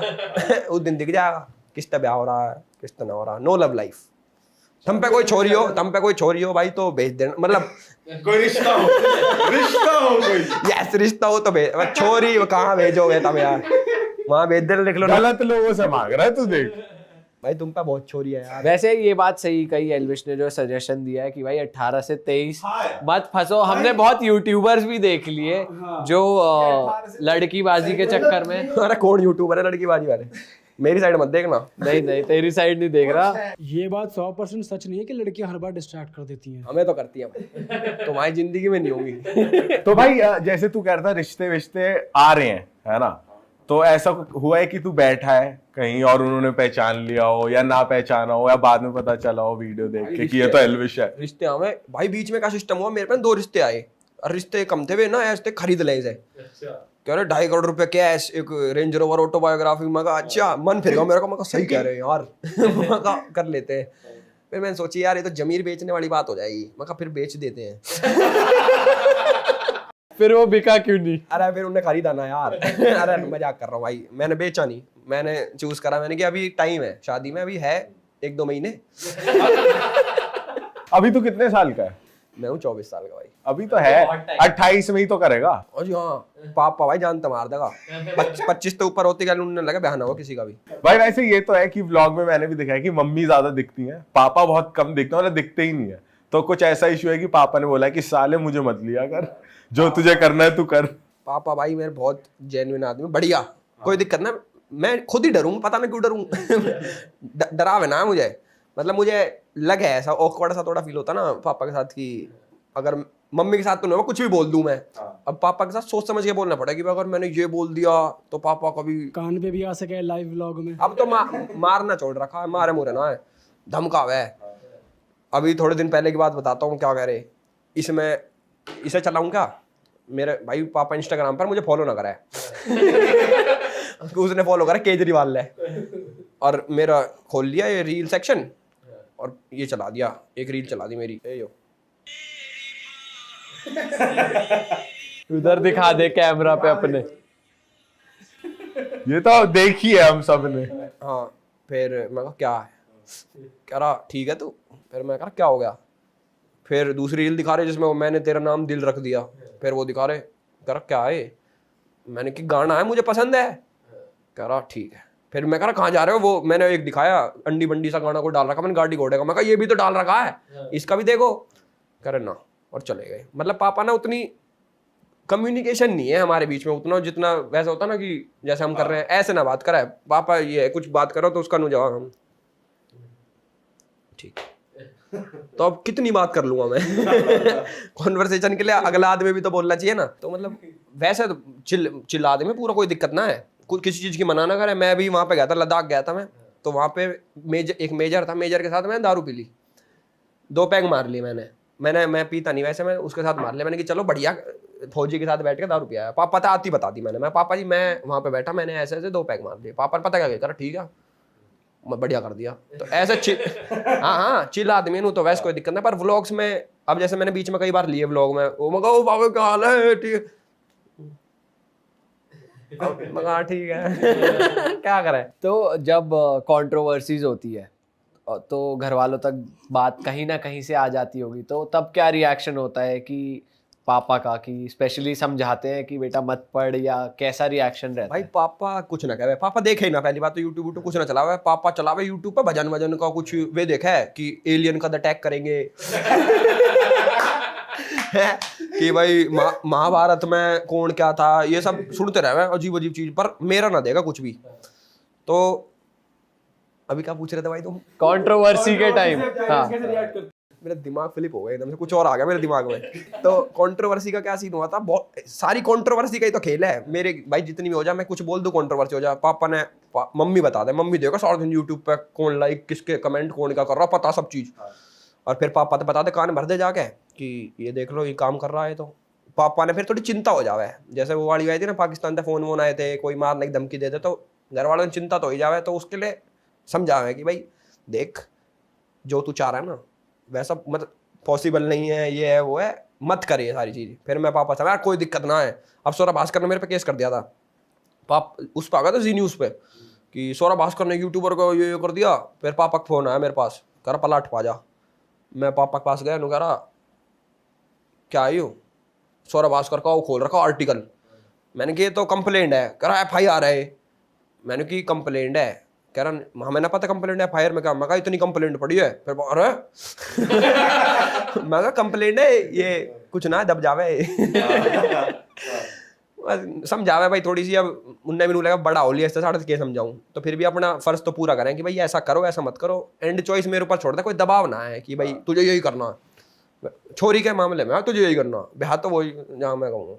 उस दिन दिख जाएगा किससे ब्याह हो रहा है, किससे ना हो रहा। No love life. तुम पे कोई छोरी हो भाई तो भेज देना, मतलब कोई रिश्ता हो कोई। यस रिश्ता हो तो भेज। छोरी कहाँ भेजोगे तब यार, वहाँ भेज देना, लिख लो ना। गलत लोगों से मांग रहा है तू, देख भाई तुम पे बहुत छोरी है यार। वैसे ये बात सही कही एल्विश ने, जो सजेशन दिया है कि भाई 18 से 23 मत फंसो। हमने बहुत यूट्यूबर्स भी देख लिए जो लड़कीबाजी के चक्कर में। अरे कौन यूट्यूबर है लड़कीबाजी वाले? मेरी साइड मत देखना। नहीं तेरी साइड नहीं देख रहा। ये बात 100% सच नहीं है कि लड़कियां हर बार डिस्ट्रैक्ट कर देती हैं। हमें तो करती है भाई, तुम्हारी जिंदगी में नहीं होगी। तो भाई जैसे तू कह रहा था रिश्ते विश्ते आ रहे हैं, है ना? तो ऐसा हुआ है कि तू बैठा है कहीं और उन्होंने पहचान लिया हो या ना पहचाना हो, या बाद में पता चला हो वीडियो देख के कि ये तो एल्विश है? रिश्ते हमें भाई बीच में क्या सिस्टम हुआ, मेरे पास 2 रिश्ते आए और रिश्ते कम थे वे ना, ऐसे खरीद ले इसे। कह रहे 2.5 करोड़ रुपए कैश, एक रेंज रोवर ऑटोबायोग्राफी। मैं कहा अच्छा, मन फिर गया मेरा को। मैं कहा सही कह रहे हैं यार। मैं कहा कर लेते हैं। फिर मैंने सोची यार ये तो जमीर बेचने वाली बात हो जाएगी, मैं कहा फिर बेच देते हैं। फिर वो बिका क्यों नहीं? अरे फिर उन्हें खरीदा ना यार। अरे मजाक कर रहा हूँ भाई, मैंने बेचा नहीं, मैंने चूज करा, मैंने कि अभी टाइम है शादी में, अभी है 1-2 महीने। अभी तो कितने साल का है? मैं हूँ 24 साल का भाई। अभी तो है 28 में ही तो करेगा। और जी हाँ, पापा भाई जान तो मार देगा। 25 तो ऊपर होती, उन्होंने लगा बहना हो किसी का भी। भाई वैसे ये तो है कि व्लॉग में मैंने भी देखा है कि मम्मी ज्यादा दिखती हैं, पापा बहुत कम दिखते हैं, मतलब दिखते ही नहीं है। तो कुछ ऐसा इशू है कि पापा ने बोला कि साले मुझे मत लिया कर, जो तुझे करना है तू कर। पापा भाई मेरे बहुत जेन्युइन आदमी, बढ़िया, कोई दिक्कत ना। मैं खुद ही डरूं, पता नहीं क्यों डरूं। डरावे ना मुझे, मतलब मुझे लगे ऐसा ऑकवर्ड सा थोड़ा फील होता ना पापा के साथ कि अगर मम्मी के साथ तो नहीं होगा, कुछ भी बोल दूं मैं। अब पापा के साथ सोच समझ के बोलना पड़ेगा कि अगर मैंने ये बोल दिया तो पापा कभी कान पे भी आ सके लाइव व्लॉग में। अब तो मारना छोड़ रखा है, मारे मुरे ना है, धमकावे है। अभी थोड़े दिन पहले की बात बताता हूँ, क्या कह रहे, इसे चलाऊं क्या? मेरे भाई पापा इंस्टाग्राम पर मुझे फॉलो ना करे। उसने फॉलो करा केजरीवाल ने, और मेरा खोल लिया ये रील सेक्शन और ये चला दिया, एक रील चला दी मेरी। ए यो उधर दिखा दे कैमरा पे अपने। ये तो देखी है हम सब ने। हाँ, फिर मैं कहा क्या है, कह रहा ठीक है तू। फिर मैं कहा क्या हो गया? फिर दूसरी रील दिखा रहे जिसमें मैंने तेरा नाम दिल रख दिया। फिर वो दिखा रहे, कह रहा क्या है? मैंने कि गाना है मुझे पसंद है। कह रहा ठीक है। फिर मैं कह रहा कहाँ जा रहे हो? वो मैंने एक दिखाया अंडी बंडी सा गाना को डाल रखा मैंने, गाड़ी घोड़े का। मैं कहा ये भी तो डाल रखा है, इसका भी देखो। कह रहे ना, और चले गए। मतलब पापा ना उतनी कम्युनिकेशन नहीं है हमारे बीच में उतना, जितना वैसा होता ना कि जैसे हम कर रहे हैं ऐसे ना बात करें। पापा ये है कुछ बात करो तो उसका नु जवाब हम ठीक, तो अब कितनी बात कर लूंगा मैं। कॉन्वर्सेशन के लिए अगला आदमी भी तो बोलना चाहिए ना। तो मतलब वैसे तो चिल्ला आदमी में पूरा कोई दिक्कत ना है, कुछ किसी चीज की मना ना करे। मैं भी वहां पे गया था, लद्दाख गया था मैं, तो वहां पे एक मेजर था, मेजर के साथ मैंने दारू पी ली, 2 पैग मार ली मैं पीता नहीं वैसे, मैं उसके साथ मार लिया। मैंने कि चलो बढ़िया, फौजी के साथ बैठ के दारू पिया। पापा था आती बता दी मैंने, मैं पापा जी मैं वहां पे बैठा, मैंने ऐसे ऐसे 2 पैग मार दिए। पापा ने पता क्या करा, ठीक है मैं बढ़िया कर दिया। तो ऐसे हाँ चिल आदमी हूँ, तो वैसे कोई दिक्कत नहीं। पर व्लॉग्स में अब जैसे मैंने बीच में कई बार लिए व्लॉग में, वो मगा बाबा क्या हाल है, ठीक मगा ठीक है। क्या करें। तो जब कंट्रोवर्सीज होती है तो घर वालों तक बात कहीं ना कहीं से आ जाती होगी, तो तब क्या रिएक्शन होता है कि पापा का, कि स्पेशली समझाते हैं कि बेटा मत पढ़, या कैसा रिएक्शन रहता भाई है? पापा कुछ ना कहे, पापा देखे ही ना। पहली बात तो यूट्यूब कुछ ना चलावे, पापा चलावे यूट्यूब पर भजन वजन का कुछ वे देखा है कि एलियन का अटैक करेंगे। कि भाई महाभारत में कौन क्या था, ये सब सुनते रहे अजीब अजीब चीज, पर मेरा ना देगा कुछ भी। तो अभी क्या पूछ रहे थे भाई तुम? कंट्रोवर्सी के टाइम। हाँ, मेरा दिमाग फ्लिप हो गया एकदम से, कुछ और आ गया मेरे दिमाग में। तो कंट्रोवर्सी का क्या सीन हुआ था, बहुत सारी कंट्रोवर्सी का ही तो खेल है मेरे भाई, जितनी भी हो जाए मैं कुछ बोल दूं कंट्रोवर्सी हो जाए। पापा ने मम्मी बता दे, मम्मी देखो सारा दिन यूट्यूब पे कौन लाइक किसके कमेंट कौन क्या कर रहा, पता सब चीज। और फिर पापा तो बता दे, कान भर दे जाके कि ये देख लो ये काम कर रहा है। तो पापा ने फिर थोड़ी चिंता हो जावे, जैसे वो वाली आई थी ना पाकिस्तान से फोन वोन आए थे, कोई मारने की धमकी देते, तो घर वालों ने चिंता तो हो जावे। तो उसके लिए समझावे कि भाई देख जो तू चाह रहा है ना वैसा मतलब पॉसिबल नहीं है, ये है वो है, मत कर ये सारी चीज। फिर मैं पापा से यार कोई दिक्कत ना है। अब सौरभ भास्कर ने मेरे पे केस कर दिया था, उस पर आ गया था जी न्यूज़ पे कि सौरभ भास्कर ने यूट्यूबर को ये कर दिया। फिर पापा का फोन आया मेरे पास, कह रहा पलाट पा जा। मैं पापा के पास गया, कह रहा क्या आई हो? सौरभ भास्कर का वो खोल रखा आर्टिकल। मैंने कि ये तो कंप्लेंट है। कह रहा FIR है। मैंने कि कंप्लेंट है। कह रहा हमें ना पता कंप्लेंट है, FIR में क्या? मैं कहा इतनी कंप्लेंट पड़ी है। फिर अरे मैं कहा कंप्लेंट है ये कुछ ना दब जावे। समझावे भाई थोड़ी सी। अब उनने भी लगा बड़ा हो लिया इससे साढ़े के समझाऊं, तो फिर भी अपना फर्ज तो पूरा करें कि भाई ऐसा करो ऐसा मत करो। एंड चॉइस मेरे ऊपर छोड़ दे, कोई दबाव ना है कि भाई तुझे यही करना। छोरी के मामले में तुझे यही करना, ब्याह तो वही जहाँ मैं कहूँगा।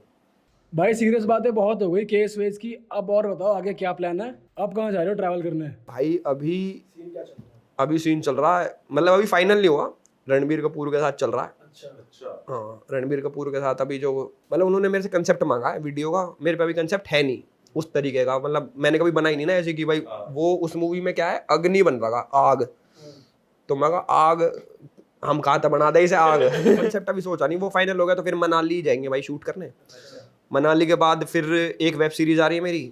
भाई सीरियस बातें बहुत हो गई केस वेस की, अब और बताओ आगे क्या प्लान है? अब कहाँ जा रहे हो ट्रैवल करने? भाई अभी सीन चल रहा है, मतलब अभी फाइनल नहीं हुआ, रणबीर कपूर के साथ चल रहा है। अच्छा हाँ, रणबीर कपूर के साथ अभी जो मतलब उन्होंने मेरे से कंसेप्ट मांगा है वीडियो का, मेरे पे अभी कंसेप्ट है नहीं उस तरीके का। मतलब मैंने कभी बनाई नहीं ना ऐसे कि भाई वो उस मूवी में क्या है, अग्नि बन रहा आग, तो मैं कहा आग हम कहाँ था बना दे इसे आग। कंसेप्ट अभी सोचा नहीं, वो फाइनल हो गया तो फिर मनाली जाएंगे भाई शूट करने। मनाली के बाद फिर एक वेब सीरीज आ रही है मेरी,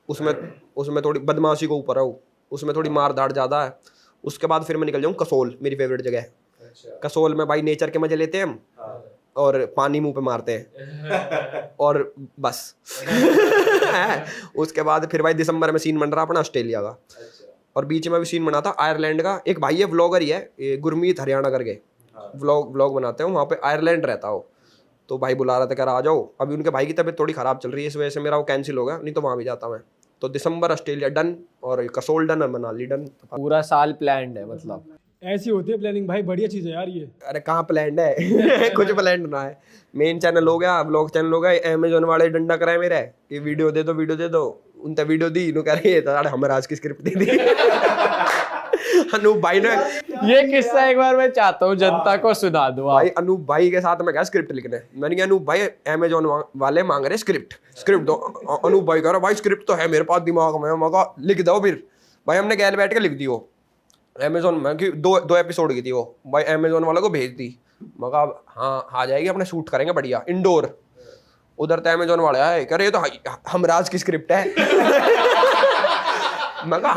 उसमें थोड़ी बदमाशी को ऊपर है, उसमें थोड़ी मार धाड़ ज़्यादा है। उसके बाद फिर मैं निकल जाऊँ कसोल, मेरी फेवरेट जगह है। कसोल में भाई नेचर के मजे लेते हैं हम, और पानी मुंह पे मारते हैं और बस। उसके बाद फिर भाई दिसंबर में सीन बन रहा अपना ऑस्ट्रेलिया का, और बीच में भी सीन बना था आयरलैंड का। एक भाई है व्लॉगर ही है, ये गुरमीत हरियाणा करके व्लॉग बनाते हैं, वहाँ पे आयरलैंड रहता हो। तो भाई बुला रहा था, कह रहा आ जाओ। अभी उनके भाई की तबीयत थोड़ी ख़राब चल रही है, इस वजह से मेरा वो कैंसिल हो गया, नहीं तो वहाँ भी जाता मैं। तो दिसंबर ऑस्ट्रेलिया डन, और कसोल डन और मनाली डन। पूरा साल प्लान्ड है मतलब। ऐसी होती है प्लानिंग भाई, बढ़िया चीज़ है यार ये। अरे कहाँ प्लान्ड है। कुछ प्लान्ड ना है। मेन चैनल हो गया, ब्लॉग चैनल हो गया, अमेजोन वाले डंडा कराए मेरा कि वीडियो दे दो। उनसे वीडियो दी, इन्हों कह रही है तो हमें आज की स्क्रिप्ट दे दी। अनूप भाई ने ये किस्सा एक बार मैं चाहता हूँ जनता को सुना दो भाई। अनूप भाई के साथ मैं गया स्क्रिप्ट लिखने, मैंने कहा अनूप भाई अमेजोन वाले मांग रहे स्क्रिप्ट दो। अनूप भाई कह रहा भाई स्क्रिप्ट तो है मेरे पास दिमाग में, मैं कहा लिख दो फिर। भाई हमने गैल बैठ के लिख दी वो अमेजोन में कि दो एपिसोड की थी वो, भाई अमेजोन वालों को भेज दी। मैं कहा हाँ आ जाएगी, अपने शूट करेंगे बढ़िया इंडोर। उधर तो अमेजोन वाले आए, कह रहे ये तो हमराज की स्क्रिप्ट है। मैं कहा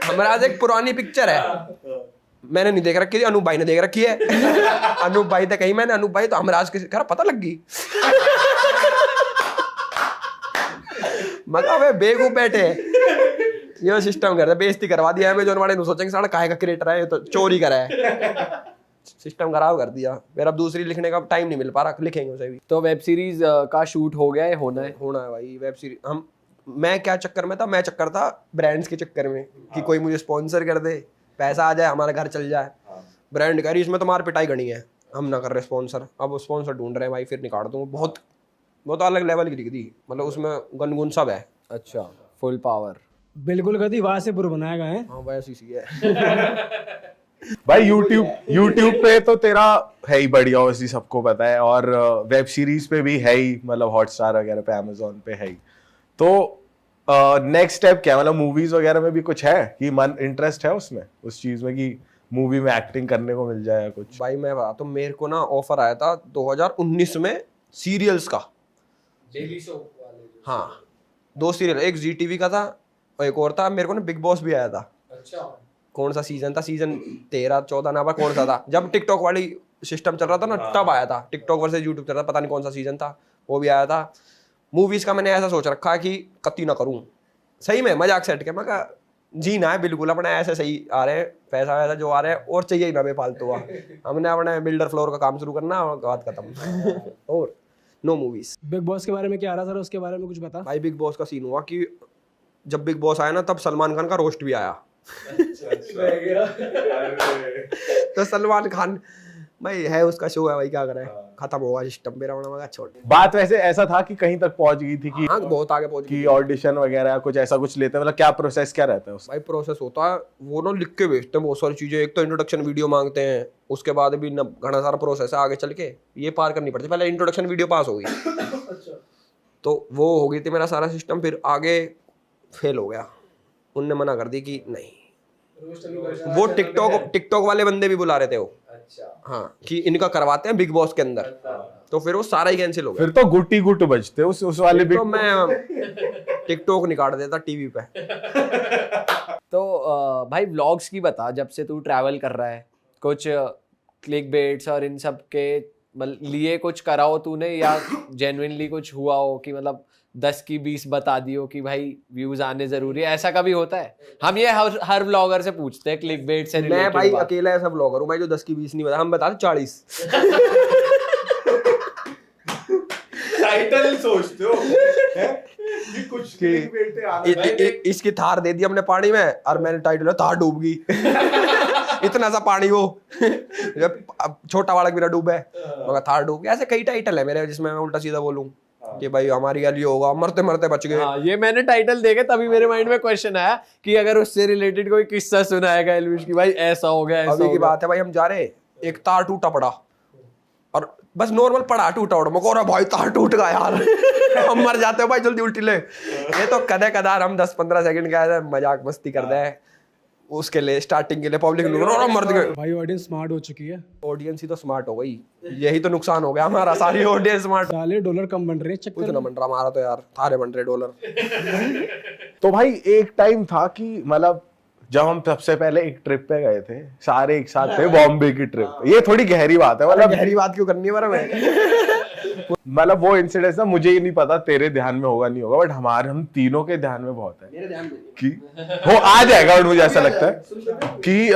हमराज एक पुरानी पिक्चर है, मैंने नहीं देख रखी थी, अनूप भाई ने देख रखी है। अनूप भाई ने कही मैंने, अनूप भाई तो हमराज की कह पता लग गई। मैं कहा वे बेवकूफ बैठे, ये सिस्टम कर रहे, बेइज्जती करवा दिया अमेजोन वाले ने, सोचेंगे साला काहे का क्रिएटर है, ये तो चोरी करा है। सिस्टम खराब कर दिया फिर। अब दूसरी लिखने का टाइम नहीं मिल पा रहा, लिखेंगे उसे भी। तो वेब सीरीज का शूट हो गया है, होना है भाई वेब सीरीज। मैं क्या चक्कर में था, मैं चक्कर था ब्रांड्स के चक्कर में कि कोई मुझे स्पॉन्सर कर दे, पैसा आ जाए, हमारा घर चल जाए। ब्रांड कह रही इसमें तो मार पिटाई गणी है, हम ना कर रहे स्पॉन्सर। अब स्पॉन्सर ढूंढ रहे हैं भाई, फिर निकाल दूँ। बहुत अलग लेवल की लिख दी, मतलब उसमें गुनगुन सब है। अच्छा, फुल पावर। बिल्कुल कभी वहां से पुर बनाएगा है। हाँ भाई ऐसी सी है। भाई यूट्यूब पे तो तेरा है ही बढ़िया, वैसे सबको पता है, और वेब सीरीज पे भी है ही, मतलब हॉटस्टार वगैरह पे, अमेजोन पे है ही। तो नेक्स्ट स्टेप क्या, मतलब मूवीज वगैरह में भी कुछ है कि मन इंटरेस्ट है उसमें, उस चीज में कि मूवी में एक्टिंग करने को मिल जाए कुछ? भाई मैं बताता हूँ, मेरे को ना ऑफर आया था 2019 में सीरियल्स का, डेली शो वाले। हाँ 2 सीरियल, एक जी टीवी का था और एक और था। मेरे को ना बिग बॉस भी आया था। अच्छा, कौन सा सीजन था, सीजन 13-14 ना, कौन सा था, जब टिकटॉक वाली सिस्टम चल रहा था ना, तब आया था। टिकटॉक वर्सेस यूट्यूब चल रहा था, पता नहीं कौन सा सीजन था, वो भी आया था। मूवीज का मैंने ऐसा सोच रखा है कि कत्ती ना करूं, सही में मजाक सेट के। मैं कहा जीना है बिल्कुल अपना, ऐसे सही आ रहे हैं पैसा वैसा जो आ रहा है, और चाहिए ही ना बेफालतू हुआ। हमने अपने बिल्डर फ्लोर का काम शुरू करना और बात खत्म। और नो मूवीज। बिग बॉस के बारे में क्या आ रहा था, उसके बारे में कुछ बता। भाई बिग बॉस का सीन हुआ कि जब बिग बॉस आया ना, तब सलमान खान का रोस्ट भी आया। तो सलमान खान भाई है, उसका शो है भाई, क्या करे, खत्म होगा सिस्टम मेरा। मगा छोड़। बात वैसे ऐसा था कि कहीं तक पहुंच गई थी कि हाँ बहुत आगे पहुंच कि ऑडिशन वगैरह कुछ ऐसा कुछ लेते हैं, मतलब क्या प्रोसेस क्या रहता है उसका? भाई प्रोसेस होता है, वो ना लिख के भेजते हैं बहुत सारी चीजें। एक तो इंट्रोडक्शन वीडियो मांगते हैं, उसके बाद भी ना घना सारा प्रोसेस है आगे चल के, ये पार करनी पड़ती है। पहले इंट्रोडक्शन वीडियो पास हो गई तो वो हो गई थी मेरा सारा सिस्टम, फिर आगे फेल हो गया। उनने मना कर दी कि नहीं, वो टिकटॉक वाले बंदे भी बुला रहे थे वो। अच्छा हाँ, कि इनका करवाते हैं बिग बॉस के अंदर, तो फिर वो सारा ही कैंसिल हो गया। फिर तो गुट्टी गुट बजते उस वाले तो मैं टिकटॉक निकाल देता टीवी पे। तो भाई व्लॉग्स की बता, जब से तू ट्रैवल कर रहा है, कुछ क्लिक बेट्स और इन सब के लिए कुछ करा हो तूने, या जेन्युइनली कुछ हुआ हो कि मतलब 10 की 20 बता दियो कि भाई व्यूज आने जरूरी है, ऐसा कभी होता है? हम ये हर व्लॉगर से पूछते हैं क्लिक बेट से रिलेटेड। मैं भाई अकेला ऐसा व्लॉगर हूँ भाई जो 10 की 20 नहीं बता, हम बता 40। टाइटल सोचते हो कि कुछ इसकी थार दे दी हमने पानी में, और मैंने टाइटल थार डूब गई। इतना सा पानी वो छोटा बालक मेरा डूब है, मगर थार डूब गया। ऐसे कई टाइटल है मेरे जिसमें मैं उल्टा सीधा बोलूं कि भाई हमारी गली होगा, मरते मरते बच गए। हाँ, ये मैंने टाइटल देखे तभी मेरे माइंड में क्वेश्चन आया कि अगर उससे रिलेटेड कोई किस्सा सुनाएगा एलविश की, भाई ऐसा हो गया, ऐसा अभी हो की गया। बात है भाई, हम जा रहे, एक तार टूटा पड़ा, और बस नॉर्मल पड़ा टूटा उड़ा, मकोरा भाई तार टूट गया यार। हम मर जाते हो भाई, जल्दी उल्टी ले। ये तो कदे कदार हम 10-15 सेकंड का मजाक मस्ती कर रहे हैं। उसके लिए स्टार्टिंग के लिए पब्लिक मर्द गए। भाई ऑडियंस स्मार्ट हो चुकी है, ऑडियंस ही तो स्मार्ट हो गई, यही तो नुकसान हो गया हमारा, सारी ऑडियंस स्मार्ट। साले डॉलर कम बन रहे हैं कुछ चक्कर ना बन रहा हमारा तो यार, थारे बन रहे डॉलर। तो भाई एक टाइम था कि मतलब जब हम सबसे पहले एक ट्रिप पे गए थे सारे एक साथ थे, बॉम्बे की ट्रिप। ये थोड़ी गहरी बात है, मतलब गहरी बात क्यों करनी है मेरा मैं मतलब वो इंसिडेंट ना मुझे ही नहीं पता तेरे ध्यान में होगा नहीं होगा, बट हम तीनों के ध्यान में बहुत है। मेरे ध्यान में कि वो आ जाएगा, और मुझे ऐसा लगता है कि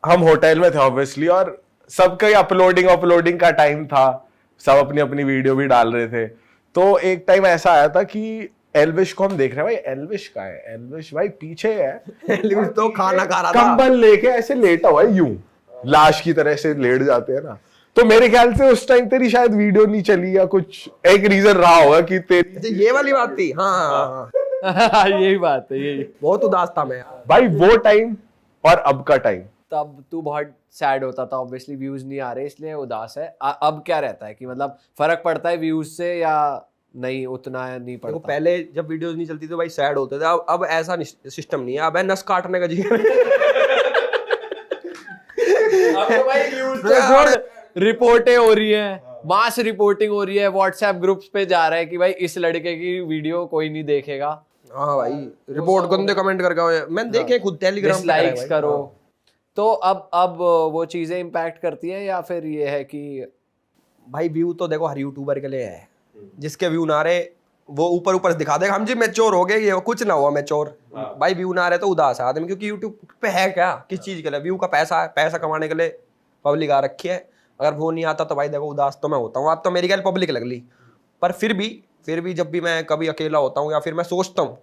हम होटल में थे ऑब्वियसली, और सबका अपलोडिंग का टाइम था, सब अपनी अपनी वीडियो भी डाल रहे थे। तो एक टाइम ऐसा आया था कि एल्विश को हम देख रहे हैं, भाई एल्विश कहाँ है, एल्विश भाई पीछे है, एल्विश तो खाना खा रहा था, कंबल लेके ऐसे लेटा हुआ है, यूं लाश की तरह से लेट जाते हैं ना। तो मेरे ख्याल से उस टाइम तेरी शायद वीडियो नहीं चली, या कुछ एक रीजन रहा होगा कि तेरी ये वाली बात थी। हाँ यही बात है, यही। बहुत उदास था मैं भाई वो टाइम और अब का टाइम। तब तू बहुत सैड होता था, ऑब्वियसली व्यूज नहीं आ रहे इसलिए उदास है। अब क्या रहता है कि मतलब फर्क पड़ता है व्यूज से या नहीं, उतना नहीं पड़ता? पहले जब वीडियोस नहीं चलती तो भाई सैड होते थे, अब ऐसा सिस्टम नहीं है, अब है नस काटने का जी। अब तो भाई व्यूज तो छोड़, रिपोर्टें हो रही है, मास रिपोर्टिंग हो रही है, व्हाट्सएप ग्रुप्स पे जा रहा है कि भाई इस लड़के की वीडियो कोई नहीं देखेगा। हाँ भाई, रिपोर्ट गंदे कमेंट करके मैंने देखे खुद टेलीग्राम पे डिसलाइक्स करो। तो अब वो चीजें इम्पैक्ट करती है, या फिर ये है कि भाई व्यू तो देखो हर यूट्यूबर के लिए है, जिसके व्यू ना रहे वो ऊपर से दिखा देगा हम जी मैच्योर हो गए, ये कुछ ना हुआ मैच्योर। भाई व्यू ना रहे तो उदास है आदमी, क्योंकि यूट्यूब पे है क्या, किस चीज के लिए? व्यू का पैसा है, पैसा कमाने के लिए पब्लिक आ रखी है। अगर वो नहीं आता तो भाई देखो उदास तो मैं होता हूँ। अब तो मेरी ख्याल पब्लिक लग ली, पर फिर भी जब भी मैं कभी अकेला होता हूँ या फिर मैं सोचता हूँ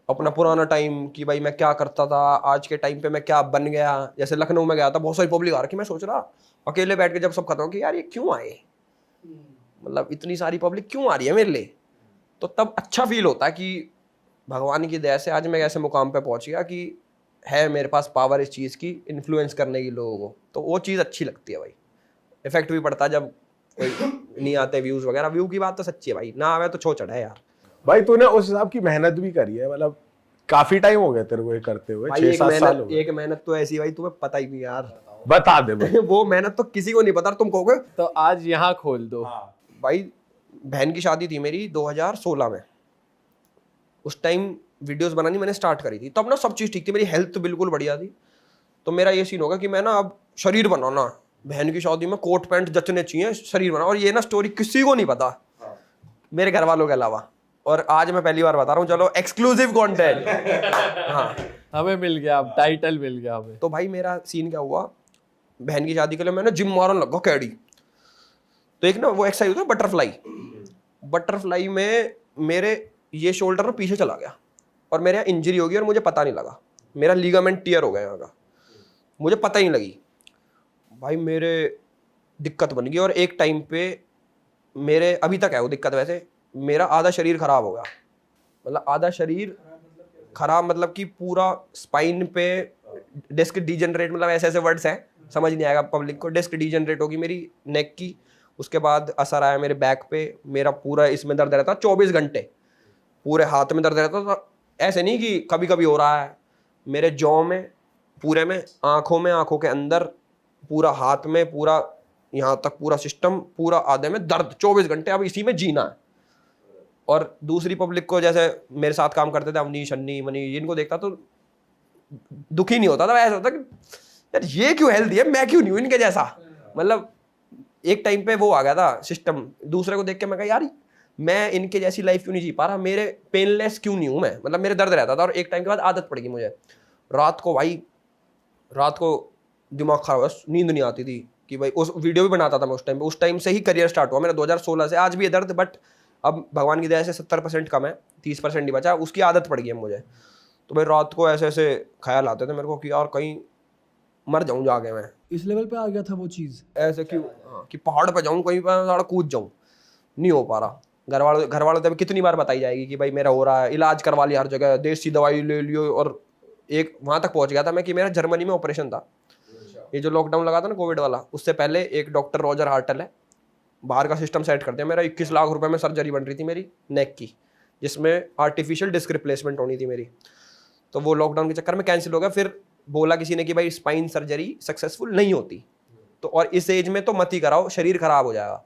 अपना पुराना टाइम कि भाई मैं क्या करता था, आज के टाइम पे मैं क्या बन गया। जैसे लखनऊ में गया था, बहुत सारी पब्लिक आ रखी, मैं सोच रहा अकेले बैठ के जब सब खत्म कि यार ये क्यों आए, मतलब इतनी सारी पब्लिक क्यों आ रही है मेरे लिए। तो तब अच्छा फील होता है कि भगवान की दया से आज मैं ऐसे मुकाम पे पहुंच गया कि है मेरे पास पावर इस चीज़ की, इन्फ्लुएंस करने की लोगों को। तो वो चीज़ अच्छी लगती है भाई। इफेक्ट भी पड़ता है जब कोई नहीं आते व्यूज वगैरह। व्यू की बात तो सच्ची है भाई, ना आवे तो छो चढ़ा है यार। भाई तूने उस हिसाब की मेहनत भी करी है, मतलब काफी टाइम हो गया तेरे को ये करते हुए, 6-7 साल हो गए। एक मेहनत तो ऐसी भाई तुम्हें पता ही नहीं यार, बता दे भाई। वो मेहनत तो किसी को नहीं पता, तुम कहोगे। तो आज यहाँ खोल दो। भाई बहन की शादी थी मेरी 2016 में, उस टाइम वीडियोस बनानी मैंने स्टार्ट करी थी। तब ना सब चीज़ ठीक थी, मेरी हेल्थ तो बिल्कुल बढ़िया थी। तो मेरा ये सीन होगा कि मैं ना अब शरीर बनाना, बहन की शादी में कोट पैंट जचने चाहिए, शरीर बना। और ये ना स्टोरी किसी को नहीं पता मेरे घर वालों के अलावा, और आज मैं पहली बार बता रहा हूँ, चलो एक्सक्लूसिव कंटेंट। हाँ हमें मिल गया, अब टाइटल मिल गया हमें। तो भाई मेरा सीन क्या हुआ, बहन की शादी के लिए मैंने जिम मारन लगा कैडी। तो एक ना वो एक्सरसाइज होता है बटरफ्लाई, बटरफ्लाई में मेरे ये शोल्डर ना पीछे चला गया और मेरे यहाँ इंजरी हो गई और मुझे पता नहीं लगा। मेरा लीगामेंट टियर हो गया यहाँ का, मुझे पता ही नहीं लगी। भाई मेरे दिक्कत बन गई, और एक टाइम पे मेरे अभी तक है वो दिक्कत। वैसे मेरा आधा शरीर खराब हो गया, मतलब आधा शरीर खराब, मतलब कि पूरा स्पाइन पे डिस्क डीजनरेट, मतलब ऐसे ऐसे वर्ड्स हैं समझ नहीं आएगा पब्लिक को। डिस्क डीजनरेट होगी मेरी नेक की, उसके बाद असर आया मेरे बैक पे। मेरा पूरा इसमें दर्द रहता 24 घंटे, पूरे हाथ में दर्द रहता था। ऐसे नहीं कि कभी कभी हो रहा है, मेरे जॉ में, पूरे में, आंखों के अंदर, पूरा हाथ में, पूरा यहाँ तक पूरा सिस्टम, पूरा आधे में दर्द 24 घंटे। अब इसी में जीना है। और दूसरी पब्लिक को, जैसे मेरे साथ काम करते थे अवनीश, अन्नी, मनी, इनको देखता तो दुखी नहीं होता था, ऐसा होता कि यार ये क्यों हेल्दी है, मैं क्यों नहीं हूँ इनके जैसा। मतलब एक टाइम पे वो आ गया था सिस्टम, दूसरे को देख के मैं कहा यार मैं इनके जैसी लाइफ क्यों नहीं जी पा रहा, मेरे पेनलेस क्यों नहीं हूँ मैं, मतलब मेरे दर्द रहता था। और एक टाइम के बाद आदत पड़ गई मुझे, रात को दिमाग खराब हो, नींद नहीं आती थी कि भाई। उस वीडियो भी बनाता था मैं उस टाइम से ही करियर स्टार्ट हुआ मेरा 2016 से। आज भी है दर्द, बट अब भगवान की दया से 70% कम है, 30% ही बचा। उसकी आदत पड़ गई है मुझे। तो भाई रात को ऐसे ऐसे ख्याल आते थे मेरे को कि यार कहीं मर जाऊं जाके मैं। इस लेवल पे आ गया था वो चीज़, ऐसे क्यों कि पहाड़ पे जाऊं, कहीं पर थोड़ा कूद जाऊं, नहीं हो पा रहा। घर वालों तो कितनी बार बताई जाएगी कि भाई मेरा हो रहा है, इलाज करवा लिया हर जगह, देसी दवाई ले लियो। और एक वहाँ तक पहुँच गया था मैं कि मेरा जर्मनी में ऑपरेशन था। ये जो लॉकडाउन लगा था ना कोविड वाला, उससे पहले एक डॉक्टर रॉजर हार्टल है, बाहर का सिस्टम सेट करते हैं। मेरा 21 लाख रुपए में सर्जरी बन रही थी मेरी नेक की, जिसमें आर्टिफिशियल डिस्क रिप्लेसमेंट होनी थी मेरी। तो वो लॉकडाउन के चक्कर में कैंसिल हो गया। फिर बोला किसी ने कि भाई स्पाइन सर्जरी सक्सेसफुल नहीं होती, तो और इस एज में तो मत ही कराओ, शरीर खराब हो जाएगा।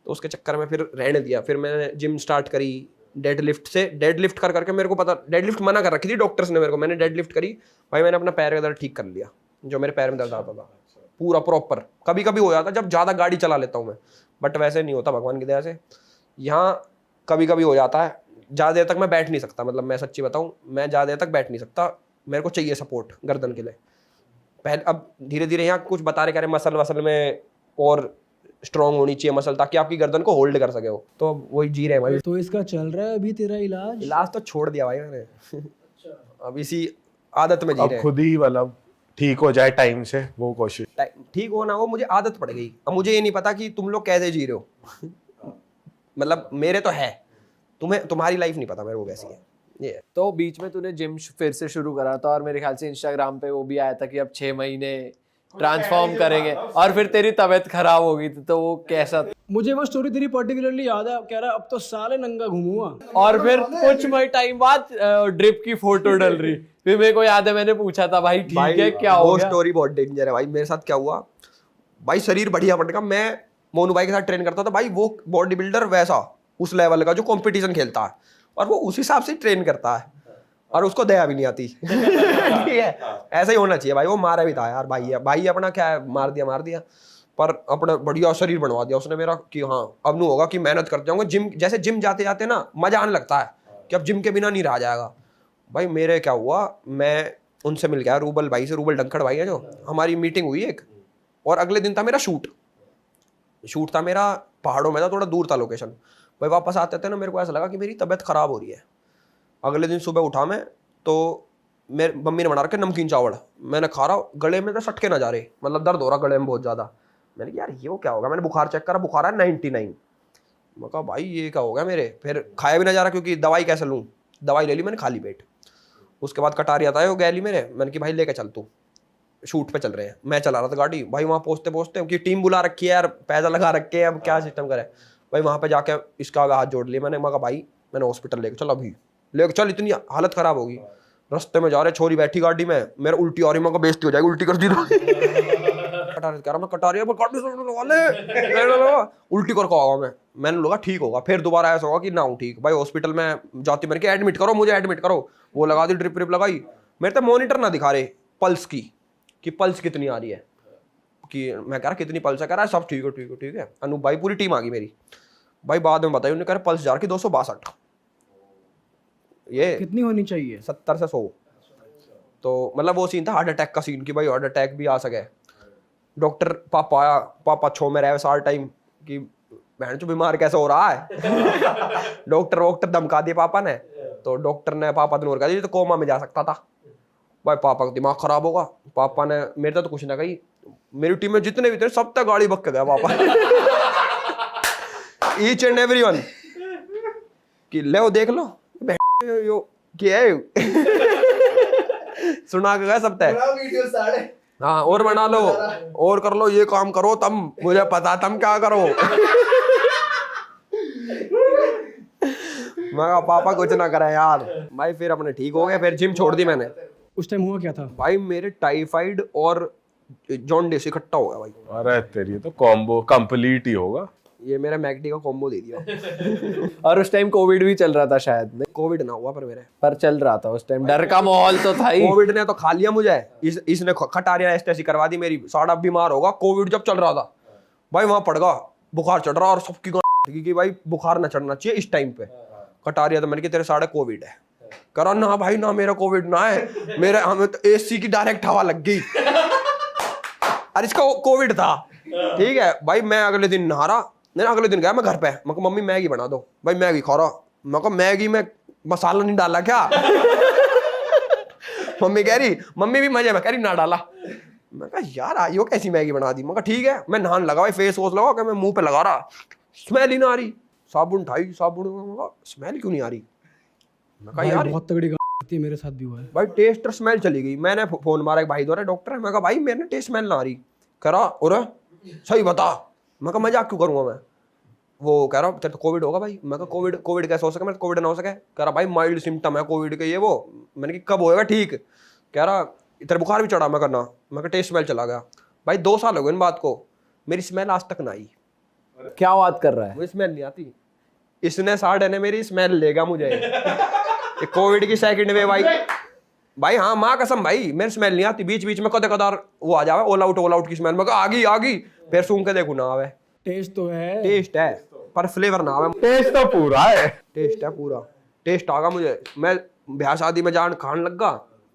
तो उसके चक्कर में फिर रहने दिया। फिर मैंने जिम स्टार्ट करी, डेडलिफ्ट कर करके मेरे को पता, डेडलिफ्ट मना कर रखी थी डॉक्टर्स ने मेरे को, मैंने डेडलिफ्ट करी भाई, मैंने अपना पैर का दर्द ठीक कर लिया, जो मेरे पैर में दर्द आता था पूरा प्रॉपर। कभी कभी हो जाता जब ज़्यादा गाड़ी चला लेता हूँ मैं, बट वैसे नहीं होता भगवान की दया से। यहाँ कभी कभी हो जाता है, ज़्यादा देर तक मैं बैठ नहीं सकता, मतलब मैं सच्ची बताऊँ, मैं ज़्यादा देर तक बैठ नहीं सकता, मेरे को चाहिए सपोर्ट गर्दन के लिए। पहले अब धीरे धीरे यहाँ कुछ बता रहे, कह रहे मसल वसल में और स्ट्रॉन्ग होनी चाहिए मसल, ताकि आपकी गर्दन को होल्ड कर सके हो। तो अब वही जी रहे हैं भाई। तो इसका चल रहा है अभी तेरा इलाज? इलाज तो छोड़ दिया भाई मैंने। अब इसी आदत में जी रहे अब हैं। खुद ही मतलब ठीक हो जाए टाइम से, वो कोशिश। ठीक हो ना हो, मुझे आदत पड़ गई। अब मुझे ये नहीं पता कि तुम लोग कैसे जी रहे हो। मतलब मेरे तो है, तुम्हारी लाइफ नहीं पता मेरे को कैसी है ये। तो बीच में तूने जिम फिर से शुरू करा था, और मेरे ख्याल से इंस्टाग्राम पे वो भी आया था कि अब 6 महीने ट्रांसफॉर्म करेंगे, और फिर तेरी तबीयत खराब हो गई थी, तो वो कैसा? मुझे वो स्टोरी तेरी पर्टिकुलरली याद है, कह रहा अब तो साले नंगा घूमूंगा। और फिर कुछ टाइम बाद ड्रिप की फोटो डल रही, फिर मेरे को याद है मैंने पूछा था भाई ठीक है क्या हो वो गया? स्टोरी बहुत डेंजर है भाई। मेरे साथ क्या हुआ भाई, शरीर बढ़िया बन गया। मैं मोनू भाई के साथ ट्रेन करता था भाई, वो बॉडी बिल्डर वैसा उस लेवल का जो कंपटीशन खेलता है, और वो उस हिसाब से ट्रेन करता है, और उसको दया भी नहीं आती। ठीक है, ऐसा ही होना चाहिए भाई। वो मारा भी था यार भाई अपना क्या है, मार दिया, पर अपना बढ़िया शरीर बनवा दिया उसने मेरा कि हाँ अब नहीं होगा कि मेहनत करते जाऊंगा। जिम जैसे जिम जाते जाते ना मजा आने लगता है कि अब जिम के बिना नहीं रहा जाएगा। भाई मेरे क्या हुआ, मैं उनसे मिल गया रूबल भाई से, रूबल डंखड़ भाई है जो, हमारी मीटिंग हुई एक, और अगले दिन था मेरा शूट था मेरा, पहाड़ों में था, थोड़ा दूर था लोकेशन। भाई वापस आते थे ना, मेरे को ऐसा लगा कि मेरी तबीयत खराब हो रही है। अगले दिन सुबह उठा मैं, तो मेरे मम्मी ने बना रखे नमकीन चावल, मैंने खा रहा, गले में तो सटके ना जा रहे, मतलब दर्द हो रहा गले में बहुत ज़्यादा। मैंने कहा यार ये वो क्या होगा, मैंने बुखार चेक करा, बुखार है 99। मैं कहा भाई ये क्या हो गया मेरे, फिर खाया भी ना जा रहा, क्योंकि दवाई कैसे लूँ, दवाई ले ली मैंने खाली पेट। उसके बाद कटारिया था वो गैली मेरे, मैंने कि भाई लेके चल तू, शूट पे चल रहे हैं। मैं चला रहा था गाड़ी भाई, वहाँ पहुँचते पहुँचते कि टीम बुला रखी है यार, पैसा लगा रखे हैं, अब क्या सिस्टम करे भाई। वहाँ पे जाके इसका आगे हाथ जोड़ लिया मैंने, मैं कहा भाई मैंने हॉस्पिटल लेके चल, अभी लेके चल, इतनी हालत खराब होगी। रास्ते में जा रहे, छोरी बैठी गाड़ी में, मेरा उल्टी आ रही, मैं बेइज्जती हो जाएगी, उल्टी कर दी कटारिया उल्टी कर मैं, मैंने लगा ठीक होगा, फिर दोबारा ऐसा होगा कि ना हूँ ठीक। भाई हॉस्पिटल में जाती मैंने कि एडमिट करो, मुझे एडमिट करो, वो लगा दी ड्रिप लगाई। मेरे तो मॉनिटर ना दिखा रहे पल्स की, कि पल्स कितनी आ रही है, कि मैं कह रहा कितनी पल्स है, कह रहा है सब ठीक है। अनूप भाई पूरी टीम आ गई मेरी भाई, बाद में बताइए, उन्होंने कह रहा पल्स जा रही 262, ये कितनी होनी चाहिए? 70 से 100। तो मतलब वो सीन था हार्ट अटैक का सीन, कि भाई हार्ट अटैक भी आ सके। डॉक्टर पापा आया, पापा छो में रहे सारा टाइम कि बहन चो बीमार कैसे हो रहा है। डॉक्टर धमका दिए पापा ने, तो डॉक्टर ने पापा ने और कहा ये तो कोमा में जा सकता था। भाई पापा का दिमाग खराब होगा, पापा ने मेरे तो कुछ ना कही, मेरी टीम में जितने भी थे सब तक गाड़ी बक के गया पापा। ईच एंड एवरी वन कि ले वो देख लो यो क्या है। सुना के गया सब तक, हाँ और बना लो और कर लो, ये काम करो तब मुझे पता तुम क्या करो। मैं पापा कुछ ना करे यार। भाई फिर अपने ठीक हो गए, फिर जिम छोड़ दी मैंने। उस टाइम हुआ क्या था? भाई मेरे टाइफाइड और जॉन्डिस इकट्ठा हो गया भाई। अरे तेरी तो कॉम्बो कंप्लीट ही होगा। ये मेरा मैकडी का कॉम्बो दे दिया। और उस टाइम कोविड भी चल रहा था शायद, नहीं कोविड ना हुआ पर मेरे, पर चल रहा था उस टाइम, डर का माहौल तो था ही। कोविड ने तो खा लिया मुझे, इसने खटारिया ऐसी करवा दी मेरी, सारा बीमार होगा। कोविड जब चल रहा था भाई, वहां पड़ गया, बुखार चढ़ रहा, और सबकी कि भाई बुखार ना चढ़ना चाहिए इस टाइम पे। कटारिया तो मैंने कि तेरे साढ़े कोविड है, करा ना भाई ना मेरा कोविड ना है, मेरे हमें तो एसी की डायरेक्ट हवा लग गई। अरे इसका कोविड था, ठीक है भाई। मैं अगले दिन नहारा, नहीं अगले दिन गया मैं घर पे, मैं कहा मम्मी मैगी बना दो, भाई मैगी खा रहा, मैं कहा मैगी में मसाला नहीं डाला क्या? मम्मी कह रही, मम्मी भी मजे में कह रही ना डाला। मैं कहा यार आइयो कैसी मैगी बना दी। मैं कहा ठीक है, मैं नहाने लगा भाई, फेस वॉश लगा के मैं मुंह पे लगा रहा, स्मेल ही ना आ रही। साबुन ढाई, साबुन स्मेल क्यों नहीं आ रही? मैं कहा यार बहुत तगड़ी गाती है, मेरे साथ भी हुआ है भाई, टेस्ट और स्मेल चली गई। मैंने फोन मारा एक भाई द्वारा, डॉक्टर है, मैं कहा भाई मेरे टेस्ट स्मेल ना आ रही, करा और सही बता। मैं कहा मजाक क्यों करूंगा मैं, वो कह रहा तेरे तो कोविड होगा भाई। मैं कहा कोविड कोविड कैसे हो सके, मैं कोविड ना हो सके। कह रहा भाई माइल्ड सिम्टम है कोविड के ये वो। मैंने कहा कब होएगा ठीक। कह रहा तेरे बुखार भी चढ़ा। मैं करना, मैं कहा टेस्ट स्मेल चला गया। भाई 2 साल हो गए इन बात को, मेरी स्मेल आज तक ना आई। क्या बात कर रहा है? मुझे स्मेल नहीं आती। इसने 60 ने मेरी स्मेल लेगा मुझे। कोविड की सेकंड वेव आई भाई, हाँ माँ कसम भाई मेरी स्मेल नहीं आती। बीच बीच में कदे कदार वो आ जावे ऑल आउट की स्मेल। मैं कहा आ गई फिर सूंघ के देखू ना आवे। टेस्ट तो है, टेस्ट है पर फ्लेवर ना आवे। टेस्ट तो पूरा है, टेस्ट है पूरा, टेस्ट आगा मुझे। मैं ब्याह शादी में जान खान लगा,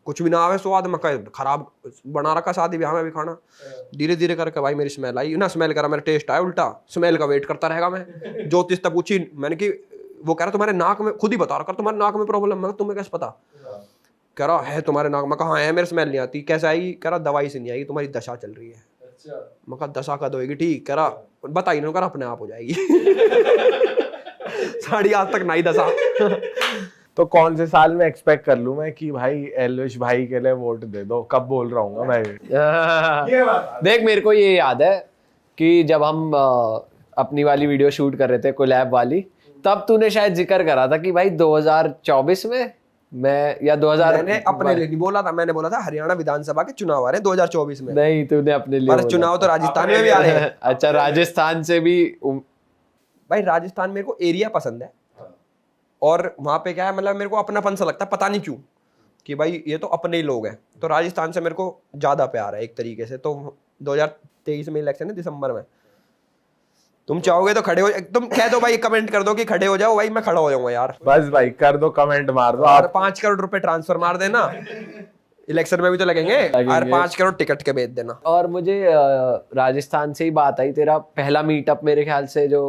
कुछ भी ना आवे स्वाद। मैं कह खराब बना रखा शादी ब्याह में भी खाना। धीरे धीरे करके भाई मेरी स्मेल आई ना, स्मेल करा मेरा टेस्ट आया उल्टा। स्मेल का वेट करता रहेगा मैं। ज्योतिष तक पूछी मैंने कि वो कह रहा तुम्हारे नाक में, खुद ही बता रहा तुम्हारे नाक में प्रॉब्लम। मैं तुम्हें कैसे पता? कह रहा है तुम्हारे नाक में। कहा है मेरे स्मेल नहीं आती। कैसे आई? कह रहा दवाई से नहीं आएगी, तुम्हारी दशा चल रही है। मैं कहा दशा कद होगी ठीक? कह रहा बताइए ना। कह रहा अपने आप हो जाएगी। साड़ी आज तक नहीं दशा। तो कौन से साल में एक्सपेक्ट कर लूं मैं कि भाई एलविश भाई के लिए वोट दे दो? कब बोल रहा हूँ मैं देख मेरे को ये याद है कि जब हम अपनी वाली वीडियो शूट कर रहे थे कोलैब वाली, तब तूने शायद जिक्र करा था कि भाई 2024 में मैं या 2000 मैंने अपने लिए नहीं बोला था, मैंने बोला था हरियाणा विधानसभा के चुनाव आ रहे हैं 2024 में। नहीं तूने अपने लिए पर चुनाव तो राजस्थान में भी आ रहे हैं। अच्छा राजस्थान से भी भाई राजस्थान मेरे को एरिया पसंद है और वहां पे क्या है मतलब मेरे को अपनापन सा लगता है, पता नहीं क्यों, कि भाई ये तो अपने ही लोग हैं। तो राजस्थान से मेरे को ज्यादा प्यार है एक तरीके से। तो 2023 में इलेक्शन है दिसंबर में। तुम चाहोगे तो खड़े हो, तुम कह दो भाई, कमेंट कर दो कि खड़े हो जाओ भाई, मैं खड़ा हो जाऊंगा यार। बस भाई कर दो, कमेंट मार दो। और 5 करोड़ रुपए ट्रांसफर मार देना। इलेक्शन में भी तो लगेंगे। और 5 करोड़ टिकट के भेज देना। और मुझे राजस्थान से ही बात आई, तेरा पहला मीटअप मेरे ख्याल से जो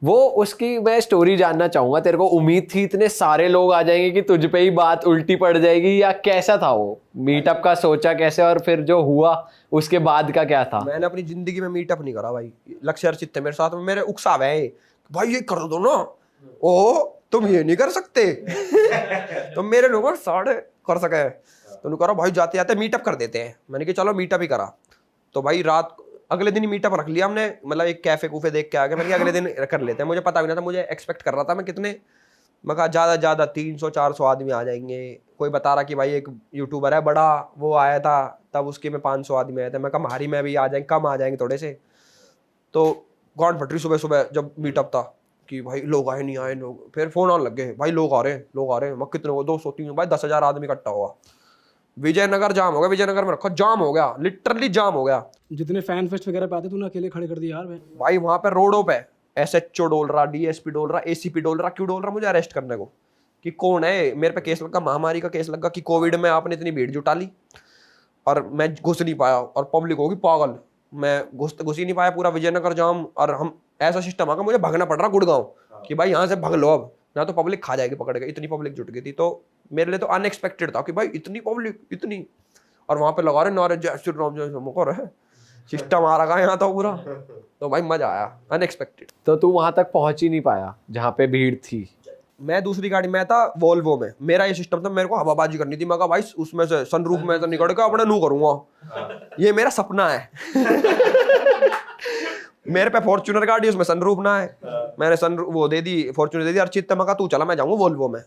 वो, उसकी मैं स्टोरी जानना चाहूंगा। तेरे को उम्मीद थी इतने सारे लोग आ जाएंगे कि तुझ पे ही बात उल्टी पड़ जाएगी, या कैसा था वो मीटअप का? सोचा कैसे और फिर जो हुआ उसके बाद का क्या था? मैंने अपनी जिंदगी में मीटअप नहीं करा भाई। लक्ष्य अर्चित थे मेरे साथ में, मेरे उकसावे है भाई ये कर दो ना। ओ तुम ये नहीं कर सकते। तो मेरे लोग साढ़े कर सके तो नहीं करा भाई, जाते जाते मीटअप कर देते हैं। मैंने कहा चलो मीटअप ही करा। तो भाई रात अगले दिन ही मीटअप रख लिया हमने, मतलब एक कैफे कूफे देख के आ गए। मैंने कहा अगले दिन कर लेते हैं। मुझे पता भी नहीं था, मुझे एक्सपेक्ट कर रहा था मैं कितने, मैं कहा ज्यादा 300-400 आदमी आ जाएंगे। कोई बता रहा कि भाई एक यूट्यूबर है बड़ा, वो आया था तब उसके में 500 आदमी आए थे। मैं कहा हमारी में भी आ जाएंगे, कम आ जाएंगे थोड़े से। तो गांड फट रही सुबह सुबह जब मीटअप था कि भाई लोग आए नहीं आए। लोग फिर फोन आने लग गए, भाई लोग आ रहे हैं। मैं कितने हो? 200-300 भाई 10,000 आदमी इकट्ठा हुआ। विजयनगर जाम हो गया, विजयनगर में रखा जाम हो गया, लिटरली जाम हो गया। जितने फैन फेस्ट वगैरह पे आते तूने अकेले खड़े कर दिया यार। भाई वहां पे रोडों पे SHO डोल रहा, DSP डोल रहा, ACP डोल रहा। क्यों डोल रहा? मुझे अरेस्ट करने को। कि कौन है? मेरे पे केस लगा, महामारी का केस लगा कि कोविड में आपने इतनी भीड़ जुटा ली और मैं घुस नहीं पाया और पब्लिक होगी पागल। मैं घुस ही नहीं पाया, पूरा विजयनगर जाम। और हम ऐसा सिस्टम आगा मुझे भागना पड़ रहा गुड़गांव कि भाई यहाँ से भाग लो अब, ना तो पब्लिक खा जाएगी पकड़ के। इतनी पब्लिक जुट गई थी। तो मेरे लिए तो अनएक्सपेक्टेड था कि भाई इतनी पब्लिक इतनी, और वहां पे लगा रहे नारे जय श्री राम जय श्री राम, सिस्टम आ रहा है यहाँ तो पूरा। तो भाई मजा आया, अनएक्सपेक्टेड। तो तू वहां तक पहुंच ही नहीं पाया जहाँ पे भीड़ थी? मैं दूसरी गाड़ी में था, वोल्वो में। मेरा ये सिस्टम था, मेरे को हवाबाजी करनी थी। मैं कहा भाई उसमें से सनरूफ में से निकल के अपने नू करूंगा, ये मेरा सपना है। मेरे पे फॉर्च्यूनर गाड़ी, उसमें सनरूफ ना है। मैंने सनरूफ वो दे दी, फॉर्च्यूनर दे दी। अर्चित मैं कहा तू चला, मैं जाऊंगा वोल्वो में।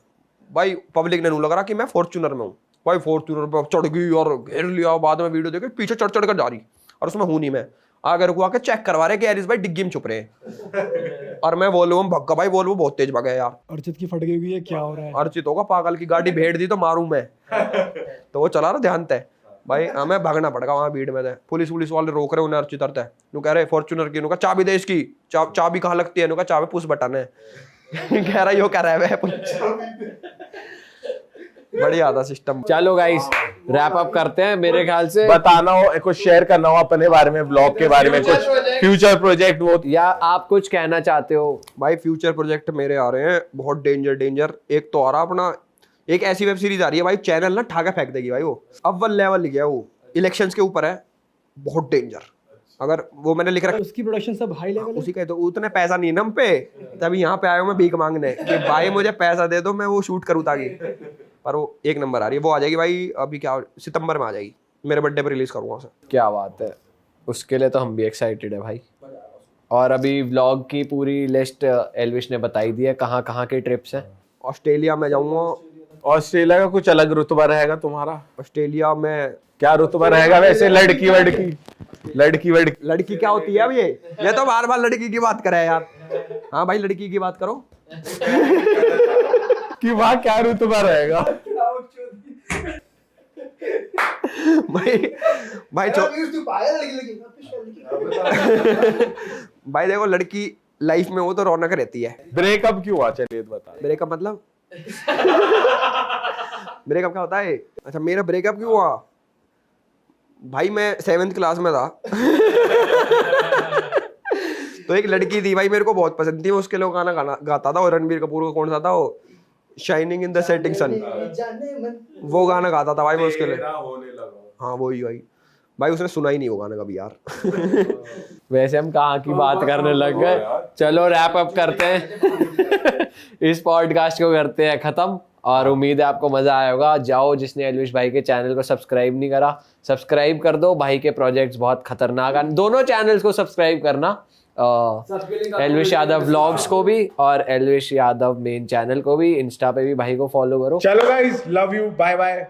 भाई पब्लिक ने नू लग रहा कि मैं फॉर्च्यूनर में हूँ। भाई फॉर्च्यूनर पे चढ़ गई और घेर लिया। बाद में वीडियो देखे पीछे चढ़ कर जा रही, और उसमें हूं नहीं मैं। आगे रुकवा के चेक करवा रहे कि यार इस भाई डिग्गी में छुप रहे हैं। और मैं वोल्वो में भगा। भाई वोल्वो बहुत तेज भगा यार। अर्चित की फट गई हुई है, क्या हो रहा है? अर्चित होगा पागल की गाड़ी भेड़ दी तो मारूं मैं। तो वो चला रहा ध्यान तय भाई, हमें भागना पड़ेगा वहां भीड़ में। पुलिस वाले रोक रहे उन्हें। अर्चित अरते नु कह रहे फॉर्च्यूनर की, नु कहा चाबी दे इसकी। चाबी कहाँ लगती है? नु कहा चाबी पुश बटन है। कह रहा यो कह रहा है बढ़िया था सिस्टम। चलो गाइस रैप अप करते हैं। मेरे ख्याल से बताना हो, कुछ शेयर करना हो अपने बारे में, ब्लॉग के बारे में, कुछ फ्यूचर प्रोजेक्ट वो, या आप कुछ कहना चाहते हो? भाई फ्यूचर प्रोजेक्ट मेरे आ रहे हैं बहुत डेंजर। एक तो आ रहा अपना, एक ऐसी वेब सीरीज आ रही है भाई, चैनल ना ठाका फेंक देगी भाई। वो अव्वल लेवल लिख गया, वो इलेक्शंस के ऊपर है, बहुत डेंजर। अगर वो मैंने लिख रखा, उसकी प्रोडक्शन सब हाई लेवल है। उसी का तो उतने पैसा नहीं ना हम पे, तभी यहाँ पे आया हूँ मैं भीख मांगने कि भाई मुझे पैसा दे दो, मैं वो शूट करूँ ताकि। पर वो 1 नंबर आ रही है। वो आ जाएगी भाई अभी, क्या सितंबर में आ जाएगी। मेरे बर्थडे पे रिलीज करूंगा उसे। क्या बात है, उसके लिए तो हम भी एक्साइटेड है भाई। और अभी व्लॉग की पूरी लिस्ट एल्विश ने बताई दी है, कहाँ कहाँ के ट्रिप्स हैं। ऑस्ट्रेलिया में जाऊंगा। ऑस्ट्रेलिया का कुछ अलग रुतबा रहेगा तुम्हारा? ऑस्ट्रेलिया में क्या रुतबा रहेगा वैसे? लड़की लड़की क्या होती है अब ये तो बार बार लड़की की बात करे यार। हाँ भाई लड़की की बात करो कि वहाँ क्या रुतबा रहेगा? भाई भाई देखो लड़की लाइफ में वो तो रौनक रहती है। ब्रेकअप क्यों हुआ चलिए बता। ब्रेकअप मतलब ब्रेकअप क्या होता है? अच्छा मेरा ब्रेकअप क्यों हुआ? भाई मैं 7th क्लास में था तो एक लड़की थी भाई मेरे को बहुत पसंद थी, वो उसके लिए गाना गाता था, और रणबीर कपूर का कौन सा था वो, shining in the setting sun, वो गाना गाता था भाई मैं उसके लिए। हाँ वही भाई उसने सुना ही नहीं वो गाना कभी यार। वैसे हम कहाँ की बात करने लग गए। चलो रैप अप करते हैं इस पॉडकास्ट को करते हैं खत्म, और उम्मीद है आपको मजा आया होगा। जाओ जिसने एल्विश भाई के चैनल को सब्सक्राइब नहीं करा सब्सक्राइब कर दो, भाई के प्रोजेक्ट्स बहुत खतरनाक हैं, दोनों चैनल्स को सब्सक्राइब करना, एल्विश यादव व्लॉग्स को भी और एल्विश यादव मेन चैनल को भी, इंस्टा पे भी भाई को फॉलो करो। चलो guys, love you, bye bye.